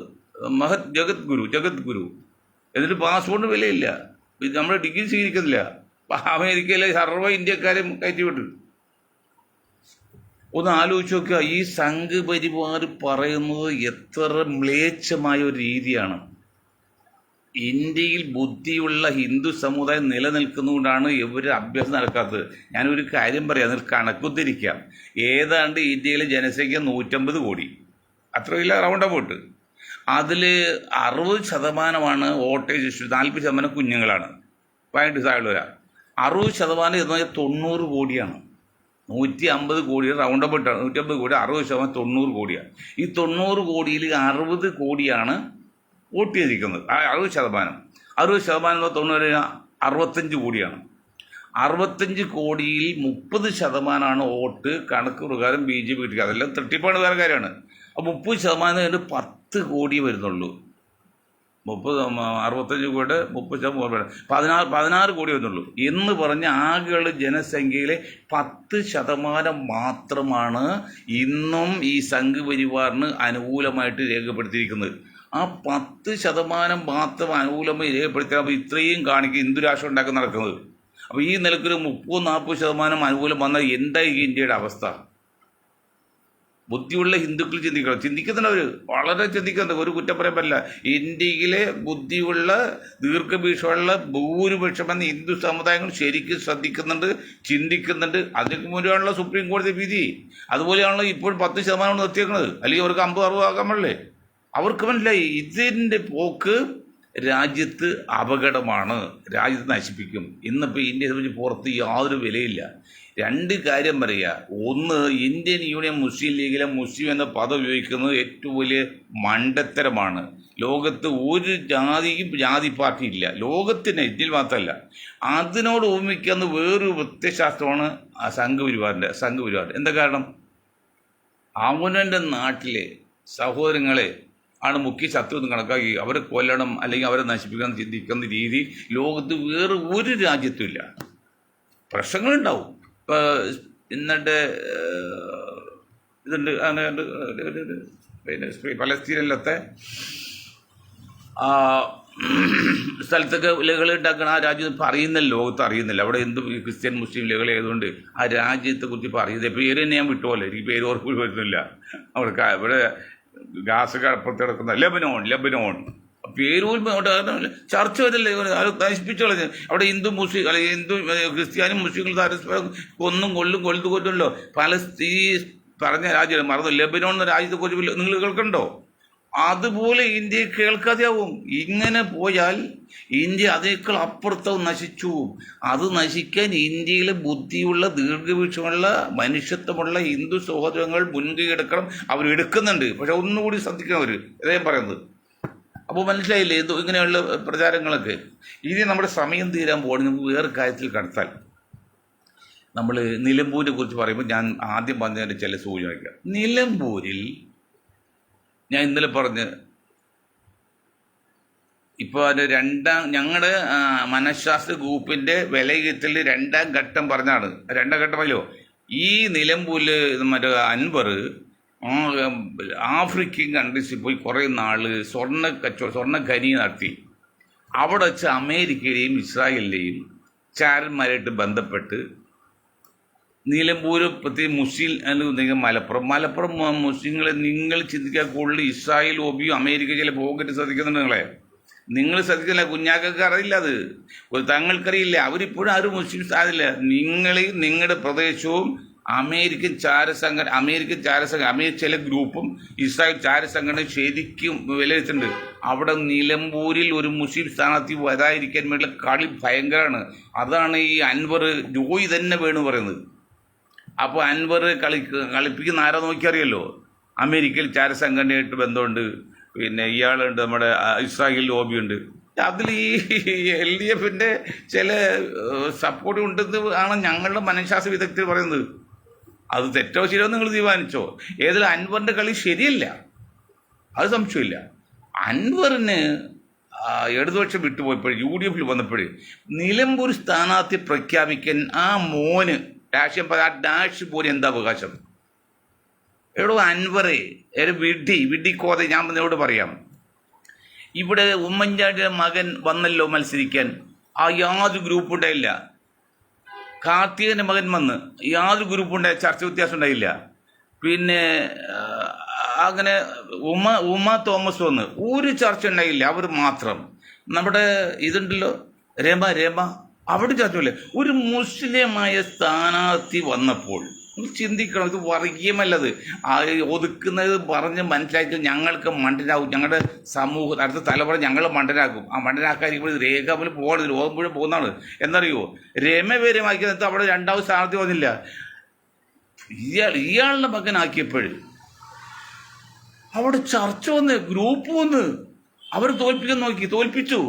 ജഗദ്ഗുരു. എന്നിട്ട് പാസ്പോർട്ടിന് വിലയില്ല, നമ്മൾ ഡിഗ്രി സ്വീകരിക്കുന്നില്ല. അമേരിക്കയിലെ സർവ്വ ഇന്ത്യക്കാരും കയറ്റിവിട്ടു. ഒന്ന് ആലോചിച്ച് നോക്കുക, ഈ സംഘ് പരിവാർ പറയുന്നത് എത്ര മ്ലേച്ഛമായ ഒരു രീതിയാണ്. ഇന്ത്യയിൽ ബുദ്ധിയുള്ള ഹിന്ദു സമുദായം നിലനിൽക്കുന്നതുകൊണ്ടാണ് ഇവർ അഭ്യാസം നടക്കാത്തത്. ഞാനൊരു കാര്യം പറയാം, അതിൽ കണക്കുത്തിരിക്കാം. ഏതാണ്ട് ഇന്ത്യയിലെ ജനസംഖ്യ 150 കോടി, അത്രയില്ല, റൗണ്ട് അബൌട്ട്. അതിൽ 60% വോട്ടേജ്, 40% കുഞ്ഞുങ്ങളാണ്, 18 താഴെയുള്ളവരാണ്. 60% എന്ന് പറഞ്ഞാൽ 90 കോടിയാണ്. 150 കോടി റൗണ്ട് അബൌട്ടാണ്, 150 കോടി, 60% 90 കോടിയാണ്. ഈ 90 കോടിയിൽ 60 കോടിയാണ് വോട്ട് ചെയ്തിരിക്കുന്നത്. 60%. 60% 90 65 കോടിയാണ്. 65 കോടിയിൽ 30% വോട്ട് കണക്ക് പ്രകാരം BJP കിട്ടുക. അതെല്ലാം തട്ടിപ്പാണ്, വേറെ കാര്യമാണ്. അപ്പോൾ 30% 10 കോടി വരുന്നുള്ളൂ. 65 കോടി 30% 16 കോടി വരുന്നുള്ളൂ എന്ന് പറഞ്ഞ് ആകെയുള്ള ജനസംഖ്യയിലെ 10% മാത്രമാണ് ഇന്നും ഈ സംഘ് പരിവാറിന് അനുകൂലമായിട്ട് രേഖപ്പെടുത്തിയിരിക്കുന്നത്. ആ 10% മാത്രം അനുകൂലമായി രേഖപ്പെടുത്തിയാൽ ഇത്രയും കാണിക്കും ഹിന്ദു രാഷ്ട്രം ഉണ്ടാക്കി നടക്കുന്നത്. അപ്പോൾ ഈ നിലക്കൊരു 30-40% അനുകൂലം വന്നാൽ എന്തായി ഇന്ത്യയുടെ അവസ്ഥ? ബുദ്ധിയുള്ള ഹിന്ദുക്കൾ ചിന്തിക്കുന്നുണ്ട്. അവർ വളരെ ചിന്തിക്കുന്നുണ്ട്, ഒരു കുറ്റം പറയാൻ പറ്റില്ല. ഇന്ത്യയിലെ ബുദ്ധിയുള്ള ദീർഘവീക്ഷമുള്ള ഭൂരിപക്ഷം എന്ന ഹിന്ദു സമുദായങ്ങൾ ശരിക്കും ശ്രദ്ധിക്കുന്നുണ്ട്, ചിന്തിക്കുന്നുണ്ട്. അതിന് മുന്നിലാണല്ലോ സുപ്രീം കോടതി വിധി. അതുപോലെയാണല്ലോ ഇപ്പോൾ 10% നിർത്തിയേക്കുന്നത്. അല്ലെങ്കിൽ അവർക്ക് 50-60 ആക്കാൻ പാടില്ലേ? അവർക്ക് മനസ്സിലായി ഇതിൻ്റെ പോക്ക് രാജ്യത്ത് അപകടമാണ്, രാജ്യത്ത് നശിപ്പിക്കും. ഇന്നിപ്പോൾ ഇന്ത്യയെ സംബന്ധിച്ച് പുറത്ത് യാതൊരു വിലയില്ല. 2 കാര്യം പറയുക. ഒന്ന്, ഇന്ത്യൻ യൂണിയൻ മുസ്ലിം ലീഗിലെ മുസ്ലിം എന്ന പദം ഉപയോഗിക്കുന്നത് ഏറ്റവും വലിയ മണ്ടത്തരമാണ്. ലോകത്ത് ഒരു ജാതി പാർട്ടി ഇല്ല, ലോകത്തിന് ഇന്ത്യയിൽ മാത്രമല്ല. അതിനോട് ഉപമിക്കുന്ന വേറൊരു പ്രത്യയശാസ്ത്രമാണ് സംഘ് പരിവാറിൻ്റെ. എന്താ കാരണം? അവനവൻ്റെ നാട്ടിലെ സഹോദരങ്ങളെ ആണ് മുഖ്യ ശത്രു എന്ന് കണക്കാക്കി അവരെ കൊല്ലണം അല്ലെങ്കിൽ അവരെ നശിപ്പിക്കണം ചിന്തിക്കുന്ന രീതി ലോകത്ത് വേറെ ഒരു രാജ്യത്തും ഇല്ല. പ്രശ്നങ്ങളുണ്ടാവും. ഇപ്പോൾ എന്നിട്ട് ഇതുണ്ട്, പിന്നെ പലസ്തീനിലത്തെ സ്ഥലത്തൊക്കെ ലഹള ഉണ്ടാക്കണം. ആ രാജ്യത്ത് ഇപ്പോൾ അറിയുന്നില്ല, ലോകത്ത് അറിയുന്നില്ല. അവിടെ എന്ത് ക്രിസ്ത്യൻ മുസ്ലിം ലഹള ആയതുകൊണ്ട് ആ രാജ്യത്തെക്കുറിച്ച് ഇപ്പോൾ അറിയുന്നത്. പേര് തന്നെ ഞാൻ വിട്ടുപോലെ, എനിക്ക് പേര് ഓർമ്മ വരുന്നില്ല. ഇവിടെ ഗാസൊക്കെ അപ്പുറത്ത് കിടക്കുന്ന ലെബനോൺ പേര് പോലും ചർച്ച വരല്ലേ, നശിപ്പിച്ചു കളഞ്ഞ്. അവിടെ ഹിന്ദു മുസ്ലിം അല്ലെങ്കിൽ ഹിന്ദു ക്രിസ്ത്യാനും മുസ്ലിങ്ങൾ പരസ്പരം കൊല്ലുമല്ലോ. പലസ്തീൻ പറഞ്ഞ രാജ്യം മറന്നു, ലെബനോൺ എന്ന രാജ്യത്തെക്കുറിച്ച് നിങ്ങൾ കേൾക്കണ്ടോ? അതുപോലെ ഇന്ത്യയെ കേൾക്കാതെയാവും. ഇങ്ങനെ പോയാൽ ഇന്ത്യ അതേക്കാൾ അപ്പുറത്തും നശിച്ചു. അത് നശിക്കാൻ ഇന്ത്യയിലെ ബുദ്ധിയുള്ള ദീർഘവീക്ഷമുള്ള മനുഷ്യത്വമുള്ള ഹിന്ദു സഹോദരങ്ങൾ മുൻകൈ എടുക്കണം. അവരെടുക്കുന്നുണ്ട്, പക്ഷെ ഒന്നുകൂടി ശ്രദ്ധിക്കണം അവർ. ഇതേ പറയുന്നത്. അപ്പോൾ മനസ്സിലായില്ലേ ഇങ്ങനെയുള്ള പ്രചാരങ്ങളൊക്കെ. ഇനി നമ്മുടെ സമയം തീരാൻ പോകണം. നമുക്ക് വേറെ കാര്യത്തിൽ കടത്താൽ, നമ്മൾ നിലമ്പൂരിനെ കുറിച്ച് പറയുമ്പോൾ ഞാൻ ആദ്യം പറഞ്ഞതിൻ്റെ ചില സൂചന വയ്ക്കാം. നിലമ്പൂരിൽ ഞാൻ ഇന്നലെ പറഞ്ഞ് ഇപ്പോൾ അത് ഞങ്ങളുടെ മനഃശാസ്ത്ര ഗ്രൂപ്പിൻ്റെ വിലയിരുത്തൽ രണ്ടാം ഘട്ടം പറഞ്ഞാണ്. രണ്ടാം ഘട്ടമല്ലോ. ഈ നിലമ്പൂരിൽ മറ്റേ അൻവർ ആഫ്രിക്കൻ കൺട്രീസിൽ പോയി കുറേ നാൾ സ്വർണ്ണ ഖനി നടത്തി. അവിടെ വെച്ച് അമേരിക്കയിലെയും ഇസ്രായേലിലെയും ചാരന്മാരായിട്ട് ബന്ധപ്പെട്ട് നിലമ്പൂർ പ്രത്യേകിച്ച് മുസ്ലിം അല്ലെങ്കിൽ മലപ്പുറം മുസ്ലിങ്ങളെ നിങ്ങൾ ചിന്തിക്കാൻ കൂടുതൽ ഇസ്രായേൽ ലോബിയും അമേരിക്ക ചില പോക്കറ്റ് ശ്രദ്ധിക്കുന്നുണ്ട്. നിങ്ങൾ ശ്രദ്ധിക്കില്ല, കുഞ്ഞാക്കൾക്ക് അറിയില്ല, അത് ഒരു തങ്ങൾക്കറിയില്ല. അവരിപ്പോഴും ആരും മുസ്ലിം സ്ഥാനില്ല. നിങ്ങളുടെ പ്രദേശവും അമേരിക്കൻ ചില ഗ്രൂപ്പും ഇസ്രായേൽ ചാരസംഘടന ശരിക്കും വിലയിരുത്തുന്നുണ്ട്. അവിടെ നിലമ്പൂരിൽ ഒരു മുസ്ലിം സ്ഥാനാർത്ഥി വരാതിരിക്കാൻ വേണ്ടിയുള്ള കളി ഭയങ്കരമാണ്. അതാണ് ഈ അൻവർ ജോയി തന്നെ വേണു പറയുന്നത്. അപ്പോൾ അൻവർ കളിപ്പിക്കുന്ന ആരാ നോക്കിയറിയല്ലോ. അമേരിക്കയിൽ ചാരസംഘടനയായിട്ട് ബന്ധമുണ്ട്, പിന്നെ ഇയാളുണ്ട്, നമ്മുടെ ഇസ്രായേൽ ലോബിയുണ്ട്. അതിൽ ഈ LDFിൻ്റെ ചില സപ്പോർട്ട് ഉണ്ടെന്ന് ആണ് ഞങ്ങളുടെ മനഃശാസ്ത്ര വിദഗ്ധർ പറയുന്നത്. അത് തെറ്റോ ശരിയോ നിങ്ങൾ തീരുമാനിച്ചോ. ഏതായാലും അൻവറിൻ്റെ കളി ശരിയല്ല, അത് സംശയമില്ല. അൻവറിന് ഇടതുപക്ഷം വിട്ടുപോയപ്പോൾ UDFിൽ വന്നപ്പോൾ നിലമ്പൂർ സ്ഥാനാർത്ഥി പ്രഖ്യാപിക്കാൻ ആ മോന് ഡാഷ് പോലെ എന്താ അവകാശം? എടോ അൻവറെ, വിഡ്ഢിക്കോതെ ഞാൻ നിന്നോട് പറയാം. ഇവിടെ ഉമ്മൻചാണ്ടിയുടെ മകൻ വന്നല്ലോ മത്സരിക്കാൻ, ആ യാതൊരു ഗ്രൂപ്പ് ഉണ്ടായില്ല. കാർത്തികൻ്റെ മകൻ വന്ന് യാതൊരു ഗ്രൂപ്പ് ഉണ്ടായ ചർച്ച വ്യത്യാസം ഉണ്ടായില്ല. പിന്നെ അങ്ങനെ ഉമ തോമസ് വന്ന് ഒരു ചർച്ച ഉണ്ടായില്ല, അവർ മാത്രം. നമ്മുടെ ഇതുണ്ടല്ലോ രമ അവിടെ ചർച്ചയില്ല. ഒരു മുസ്ലിമായ സ്ഥാനാർത്ഥി വന്നപ്പോൾ ചിന്തിക്കണം, ഇത് വർഗീയമല്ലത്. ഒതുക്കുന്നത് പറഞ്ഞ് മനസ്സിലാക്കി ഞങ്ങൾക്ക് മണ്ടനാകും, ഞങ്ങളുടെ സമൂഹം അടുത്ത തലമുറ ഞങ്ങൾ മണ്ടനാക്കും. ആ മണ്ടനാക്കാതിരിക്കുമ്പോൾ രേഖ പോലെ പോകണം, ഇത് ലോകം മുഴുവൻ പോകുന്നതാണ്. എന്നറിയോ, രമപേരമാക്കിയത് അവിടെ രണ്ടാമത് സ്ഥാനാർത്ഥി വന്നില്ല. ഇയാളുടെ മകനാക്കിയപ്പോൾ അവിടെ ചർച്ച വന്ന്, ഗ്രൂപ്പ് വന്ന്, അവർ തോൽപ്പിക്കാൻ നോക്കി, തോൽപ്പിച്ചു.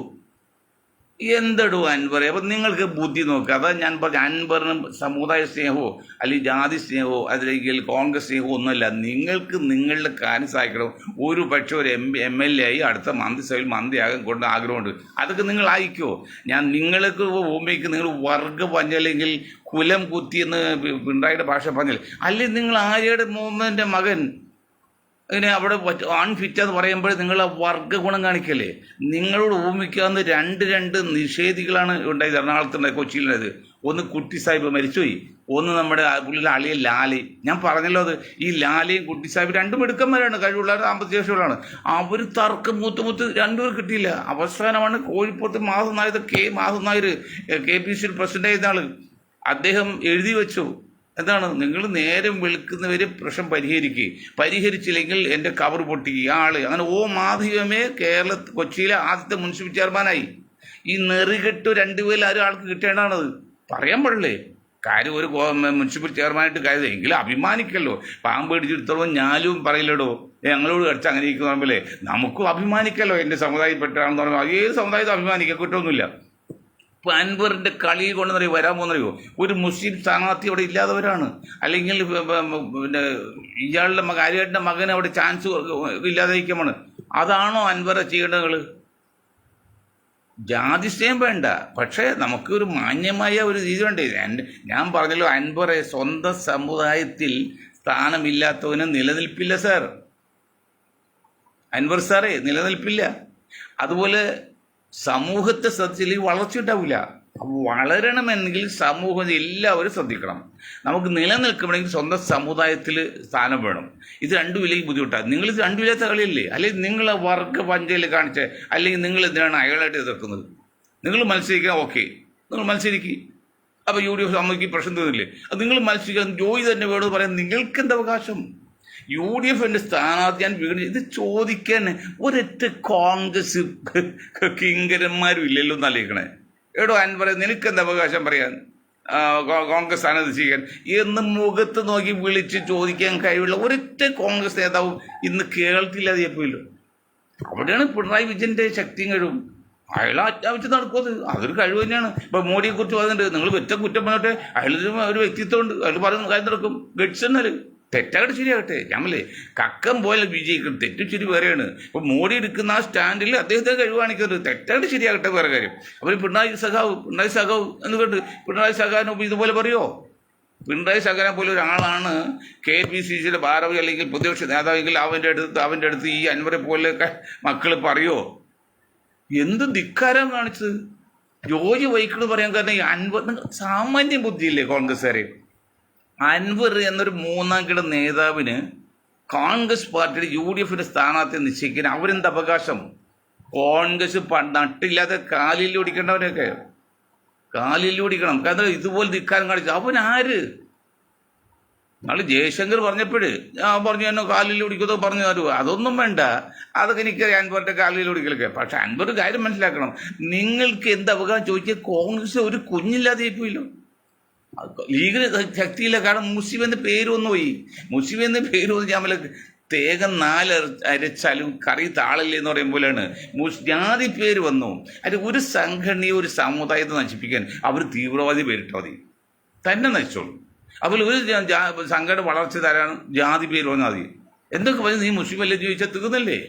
എന്തടോ അൻവറെ, അപ്പം നിങ്ങൾക്ക് ബുദ്ധി നോക്കുക. അതാ ഞാൻ പറഞ്ഞു, അൻവറിന് സമുദായ സ്നേഹമോ അല്ലെങ്കിൽ ജാതി സ്നേഹമോ അല്ലെങ്കിൽ കോൺഗ്രസ് സ്നേഹമോ ഒന്നുമല്ല. നിങ്ങൾക്ക് നിങ്ങളുടെ കാര്യം സഹായിക്കണം. ഒരു പക്ഷേ ഒരു MLA ആയി അടുത്ത മന്ത്രിസഭയിൽ മന്ത്രിയാകാൻ കൊണ്ട് ആഗ്രഹമുണ്ട്, അതൊക്കെ നിങ്ങൾ അയക്കുമോ? നിങ്ങൾക്ക് ഭൂമിക്ക് നിങ്ങൾ വർഗം പറഞ്ഞല്ലെങ്കിൽ കുലം കുത്തിയെന്ന് പിണറായിയുടെ ഭാഷ പറഞ്ഞാൽ, അല്ലെങ്കിൽ നിങ്ങൾ ആര്യയുടെ മുഹമ്മദിൻ്റെ മകൻ ഇങ്ങനെ അവിടെ അൺഫിറ്റാന്ന് പറയുമ്പോൾ നിങ്ങൾ ആ വർഗ്ഗ ഗുണം കാണിക്കല്ലേ? നിങ്ങളോട് ഓർമ്മിക്കാവുന്ന രണ്ട് നിഷേധികളാണ് ഉണ്ടായത് എറണാകുളത്തുണ്ടായത്, കൊച്ചിയിലുണ്ടായത്. ഒന്ന് കുട്ടി സാഹിബ് മരിച്ചുപോയി, ഒന്ന് നമ്മുടെ പുള്ളിയുടെ അളിയൻ ലാലി. ഞാൻ പറഞ്ഞല്ലോ, അത് ഈ ലാലിയും കുട്ടി സാഹിബ് രണ്ടും എടുക്കന്മാരാണ്, കഴിവുള്ളവർ, സാമ്പത്തികശേഷികളാണ്. അവർ തർക്കം മൂത്ത് രണ്ടുപേർ കിട്ടിയില്ല. അവസാനമാണ് കോഴിക്കോട്ട് മാധവൻ നായർ, മാധവൻ നായർ KPC പ്രസിഡന്റ് ആയിരുന്ന ആള്, അദ്ദേഹം എഴുതി വെച്ചു, എന്താണ്, നിങ്ങൾ നേരം വെളുക്കുന്നവരെ പ്രശ്നം പരിഹരിച്ചില്ലെങ്കിൽ എൻ്റെ കവർ പൊട്ടിക്കുക ആള്. അങ്ങനെ മാധവമേ കൊച്ചിയിലെ ആദ്യത്തെ മുനിസിപ്പൽ ചെയർമാനായി. ഈ നെറികെട്ട് രണ്ടുപേരിൽ ആൾക്ക് കിട്ടേണ്ടതാണത്. പറയാൻ പാടില്ലേ കാര്യം? ഒരു മുനിസിപ്പൽ ചെയർമാനായിട്ട് കാര്യം എങ്കിലും അഭിമാനിക്കല്ലോ. പാമ്പ് പിടിച്ചെടുത്തോളം ഞാനും പറയില്ലടോ, ഞങ്ങളോട് കളിച്ച് അങ്ങനെ ഇരിക്കുന്ന പറയുമ്പോഴേ നമുക്കും അഭിമാനിക്കല്ലോ. എൻ്റെ സമുദായത്തിൽപ്പെട്ടാണെന്ന് പറയുമ്പോൾ ഏത് സമുദായത്തിൽ അഭിമാനിക്കാൻ കുറ്റമൊന്നുമില്ല. ഇപ്പോൾ അൻവറിൻ്റെ കളി കൊണ്ടെന്നറിയോ വരാൻ പോകുന്നറിയോ? ഒരു മുസ്ലിം സ്ഥാനാർത്ഥി അവിടെ ഇല്ലാത്തവരാണ്, അല്ലെങ്കിൽ പിന്നെ ഇയാളുടെ ആര്യയുടെ മകന് അവിടെ ചാൻസ് ഇല്ലാതിരിക്കുമാണ്. അതാണോ അൻവറെ ചെയ്യേണ്ടത്? ജാതി സ്നേഹം വേണ്ട, പക്ഷേ നമുക്ക് ഒരു മാന്യമായ ഒരു രീതി വേണ്ടേ? ഞാൻ പറഞ്ഞല്ലോ, അൻവറെ സ്വന്തം സമുദായത്തിൽ സ്ഥാനമില്ലാത്തവന് നിലനിൽപ്പില്ല സാർ. അൻവർ സാറേ നിലനിൽപ്പില്ല. അതുപോലെ സമൂഹത്തെ ശ്രദ്ധിച്ചില്ലെങ്കിൽ വളർച്ച ഉണ്ടാവില്ല. വളരണമെങ്കിൽ സമൂഹം എല്ലാവരും ശ്രദ്ധിക്കണം. നമുക്ക് നിലനിൽക്കണമെങ്കിൽ സ്വന്തം സമുദായത്തിൽ സ്ഥാനം വേണം. ഇത് രണ്ടുമില്ലെങ്കിൽ ബുദ്ധിമുട്ടാണ്. നിങ്ങൾ ഇത് രണ്ടുമില്ലാത്ത കളിയല്ലേ? അല്ലെങ്കിൽ നിങ്ങൾ വർഗ പഞ്ചയിൽ കാണിച്ച്, അല്ലെങ്കിൽ നിങ്ങൾ എന്തിനാണ് അയാളായിട്ട് എതിർക്കുന്നത്? നിങ്ങൾ മത്സരിക്കാൻ ഓക്കെ, നിങ്ങൾ മത്സരിക്കുക. അപ്പോൾ UDF സമ്മതിക്ക് പ്രശ്നം തോന്നില്ലേ? അത് നിങ്ങൾ മത്സരിക്കാൻ ജോയി തന്നെ വേണമെന്ന് പറയാൻ നിങ്ങൾക്ക് എന്താ അവകാശം? UDFിൻ്റെ സ്ഥാനാർത്ഥി ഞാൻ വീണ്ടും ഇത് ചോദിക്കാൻ ഒരൊറ്റ കോൺഗ്രസ് കിങ്കരന്മാരും ഇല്ലല്ലോ എന്നാലോചിക്കണേ. എടോ അൻവറെ, നിനക്കെന്താ അവകാശം പറയാൻ കോൺഗ്രസ് സ്ഥാനാർത്ഥി ചെയ്യാൻ എന്ന് മുഖത്ത് നോക്കി വിളിച്ച് ചോദിക്കാൻ കഴിവുള്ള ഒരൊറ്റ കോൺഗ്രസ് നേതാവും ഇന്ന് കേരളത്തിലില്ലാതെ പോയില്ലോ. അവിടെയാണ് പിണറായി വിജയൻ്റെ ശക്തിയും കഴിവും. അയാൾ അത്യാവശ്യം നടക്കും, അതൊരു കഴിവ് തന്നെയാണ്. ഇപ്പം മോഡിയെക്കുറിച്ച് പറയുന്നുണ്ട്, നിങ്ങൾ വെറ്റ കുറ്റം പറഞ്ഞിട്ട് അയാൾ ഒരു വ്യക്തിത്വം ഉണ്ട്, അയാൾ പറയുന്ന കാര്യം നടക്കും. ഗഡ്സ് എന്നാൽ തെറ്റാകട്ടെ ശരിയാകട്ടെ. ഞമ്മല്ലേ കക്കം പോലെ വിജയിക്കും, തെറ്റും ശരി വേറെയാണ്. ഇപ്പോൾ മോഡി എടുക്കുന്ന ആ സ്റ്റാൻഡിൽ അദ്ദേഹത്തെ കഴിവ് കാണിക്കരുത്. തെറ്റാകട്ടെ ശരിയാകട്ടെ വേറെ കാര്യം. അവർ പിണറായി സഖാവ് എന്ന് കേട്ട് പിണറായി സഖാവിന് ഇതുപോലെ പറയുമോ? പിണറായി സഖാവിനെ പോലെ ഒരാളാണ് KPCCയുടെ ഭാരവാഹി അല്ലെങ്കിൽ പ്രതിപക്ഷ നേതാവെങ്കിൽ അവൻ്റെ അടുത്ത് ഈ അൻവറെ പോലെയൊക്കെ മക്കൾ പറയുമോ? എന്ത് ധിക്കാരം കാണിച്ചത് ജോജി വൈക്കിൾ പറയാൻ കാരണം ഈ അൻവർ സാമാന്യ ബുദ്ധിയില്ലേ കോൺഗ്രസ്സുകാരെ? അൻവർ എന്നൊരു മൂന്നാം കിട നേതാവിന് കോൺഗ്രസ് പാർട്ടിയുടെ UDFന്റെ സ്ഥാനാർത്ഥി നിശ്ചയിക്കാൻ അവരെന്ത് അവകാശം? കോൺഗ്രസ് നട്ടില്ലാതെ കാലിൽ ഓടിക്കേണ്ടവരൊക്കെ കാലിൽ ഓടിക്കണം. കാരണം ഇതുപോലെ ധിക്കാരം കാണിച്ചു അവനാര്? നാളെ ജയശങ്കർ പറഞ്ഞപ്പോഴ് ഞാൻ പറഞ്ഞു എന്നെ കാലിൽ ഓടിക്കുന്നോ പറഞ്ഞു തരൂ. അതൊന്നും വേണ്ട, അതൊക്കെ എനിക്കറിയാം അൻവറിന്റെ കാലിൽ ഓടിക്കലൊക്കെ. പക്ഷെ അൻവർ കാര്യം മനസ്സിലാക്കണം, നിങ്ങൾക്ക് എന്ത് അവകാശം ചോദിച്ചാൽ കോൺഗ്രസ് ഒരു കുഞ്ഞില്ലാതെ പോയില്ലോ. ലീഗിന് ശക്തിയില്ല. കാരണം മുസ്ലിം എന്ന പേര് വന്നു പോയി. മുസ്ലിം എന്ന പേര് വന്ന് ഞാൻ തേങ്ങ 4 അരച്ചാലും കറി താളല്ലേ എന്ന് പറയും പോലെയാണ് ജാതി പേര് വന്നു. അത് ഒരു സംഘടനയെ ഒരു സമുദായത്തെ നശിപ്പിക്കാൻ അവർ തീവ്രവാദി പേരിട്ടാൽ മതി, തന്നെ നശിച്ചോളൂ. അപ്പോൾ ഒരു സംഘടന വളർച്ച തരാൻ ജാതി പേര് വന്നാൽ മതി. എന്തൊക്കെ പറഞ്ഞ് നീ മുസ്ലിം അല്ലേ ചോദിച്ചാൽ തീർന്നല്ലേ?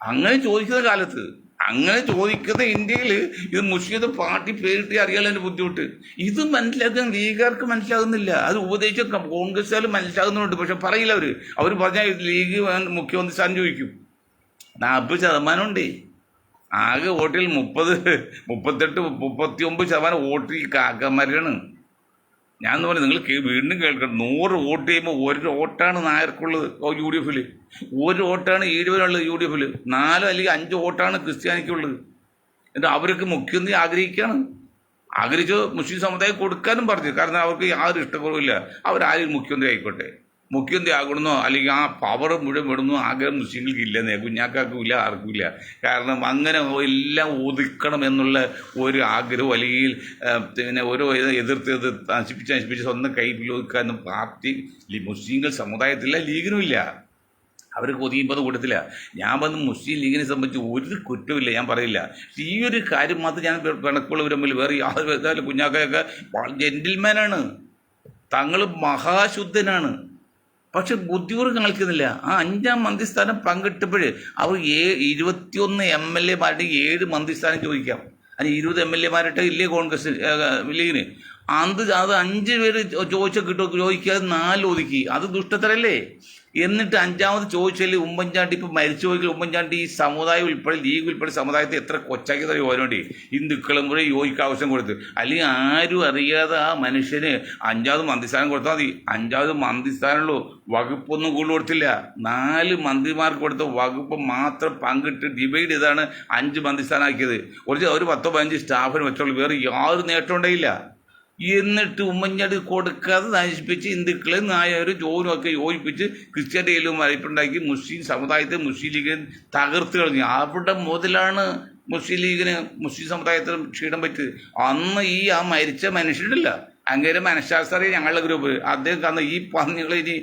അങ്ങനെ ചോദിക്കുന്ന കാലത്ത്, അങ്ങനെ ചോദിക്കുന്ന ഇന്ത്യയിൽ ഇത് മുസ്ലിം പാർട്ടി പേരിട്ട് അറിയാനുള്ള ബുദ്ധിമുട്ട് ഇത് മനസ്സിലാക്കാൻ ലീഗുകാർക്ക് മനസ്സിലാകുന്നില്ല. അത് ഉപദേശിച്ച കോൺഗ്രസ്സുകാർ മനസ്സിലാകുന്നുണ്ട്, പക്ഷെ പറയില്ല. അവർ പറഞ്ഞാൽ ലീഗ് മുഖ്യമന്ത്രി സ്ഥാനം ചോദിക്കും. 40% ഉണ്ട് ആകെ വോട്ടിൽ. 38, 39% വോട്ട് ഈ കാക്കന്മാരാണ്. ഞാൻ എന്ന് പറഞ്ഞാൽ നിങ്ങൾ വീണ്ടും കേൾക്കണം, 100 വോട്ട് ചെയ്യുമ്പോൾ 1 വോട്ടാണ് നായർക്കുള്ളത് UDFിൽ, 1 വോട്ടാണ് ഈഴവനുള്ളത് UDFിൽ, 4 അല്ലെങ്കിൽ 5 വോട്ടാണ് ക്രിസ്ത്യാനിക്കുള്ളത്. എന്നിട്ട് അവർക്ക് മുഖ്യമന്ത്രി ആഗ്രഹിച്ചു മുസ്ലിം സമുദായം കൊടുക്കാനും പറഞ്ഞു. കാരണം അവർക്ക് യാതൊരു ഇഷ്ടക്കുറവില്ല, അവരാരും മുഖ്യമന്ത്രി ആയിക്കോട്ടെ. മുഖ്യമന്ത്രി ആകണമെന്നോ അല്ലെങ്കിൽ ആ പവർ മുഴുവൻ വിടുന്നോ ആഗ്രഹം മുസ്ലിങ്ങൾക്ക് ഇല്ലെന്നേ, കുഞ്ഞാക്കാർക്കുമില്ല, ആർക്കുമില്ല. കാരണം അങ്ങനെ എല്ലാം ഒതുക്കണം എന്നുള്ള ഒരു ആഗ്രഹം അല്ലെങ്കിൽ പിന്നെ ഓരോ എതിർത്ത് നശിപ്പിച്ച് സ്വന്തം കയ്യിൽ ഒതുക്കാനും പാർട്ടി മുസ്ലിങ്ങൾ സമുദായത്തില്ല, ലീഗിനുമില്ല. അവർക്ക് ഒതുങ്ങിയപ്പോൾ കൊടുത്തില്ല. ഞാൻ വന്ന് മുസ്ലിം ലീഗിനെ സംബന്ധിച്ച് ഒരു കുറ്റമില്ല, ഞാൻ പറയില്ല. ഈ ഒരു കാര്യം മാത്രം ഞാൻ കണക്കുള്ളവർ തമ്മിൽ വേറെ യാതൊരു കുഞ്ഞാക്കയൊക്കെ ജെന്റിൽമാനാണ്, തങ്ങൾ മഹാശുദ്ധനാണ്. പക്ഷെ ബുദ്ധിപൂർവ്വം കളിക്കുന്നില്ല. ആ 5ാം മന്ത്രിസ്ഥാനം പങ്കിട്ടപ്പോൾ അവർ 21 MLA-മാരുടെ 7 മന്ത്രിസ്ഥാനം ചോദിക്കാം. അതിന് 20 MLA-മാരുടെ ഇല്ലേ കോൺഗ്രസ് ലീഗിന്? അത് 5 പേര് ചോദിക്കാതെ 4 ഒതുക്കി. അത് ദുഷ്ടത്തരല്ലേ? എന്നിട്ട് 5ാമത് ചോദിച്ചാൽ ഉമ്മൻചാണ്ടി ഇപ്പം മരിച്ചു പോയി. ഉമ്മൻചാണ്ടി ഈ സമുദായം ഉൾപ്പെടെ ലീഗ് ഉൾപ്പെടെ സമുദായത്തെ എത്ര കൊച്ചാക്കി തരും ഓരോണ്ടി ഹിന്ദുക്കളും കൂടെ യോജിക്ക് ആവശ്യം കൊടുത്ത്. അല്ലെങ്കിൽ ആരും അറിയാതെ ആ മനുഷ്യന് 5ാമത് മന്ത്രിസ്ഥാനം കൊടുത്താൽ മതി. 5ാമത് മന്ത്രിസ്ഥാനമുള്ളൂ, വകുപ്പൊന്നും കൂടുതൽ കൊടുത്തില്ല. 4 മന്ത്രിമാർക്ക് കൊടുത്ത വകുപ്പ് മാത്രം പങ്കിട്ട് ഡിവൈഡ് ചെയ്താണ് 5 മന്ത്രിസ്ഥാനമാക്കിയത്. ഒരു 10-15 സ്റ്റാഫിന് വെച്ചോളൂ, വേറെ യാതൊരു നേട്ടം ഉണ്ടായില്ല. എന്നിട്ട് ഉമ്മൻചാണ്ടി കൊടുക്കാതെ നശിപ്പിച്ച് ഹിന്ദുക്കളെ നായരും ജോലിയൊക്കെ യോജിപ്പിച്ച് ക്രിസ്ത്യാനിയിലും മരപ്പുണ്ടാക്കി മുസ്ലിം സമുദായത്തെ മുസ്ലിം ലീഗിന് തകർത്ത് കളഞ്ഞു. അവിടെ മുതലാണ് മുസ്ലിം ലീഗിന് മുസ്ലിം സമുദായത്തിന് ക്ഷീണം പറ്റിയത്. അന്ന് ആ മരിച്ച മനുഷ്യനില്ല, അങ്ങനെ മനഃശാസ്ത്രീയ ഞങ്ങളുടെ ഗ്രൂപ്പ് അദ്ദേഹം അന്ന് ഈ പന്നികളെ ഇനി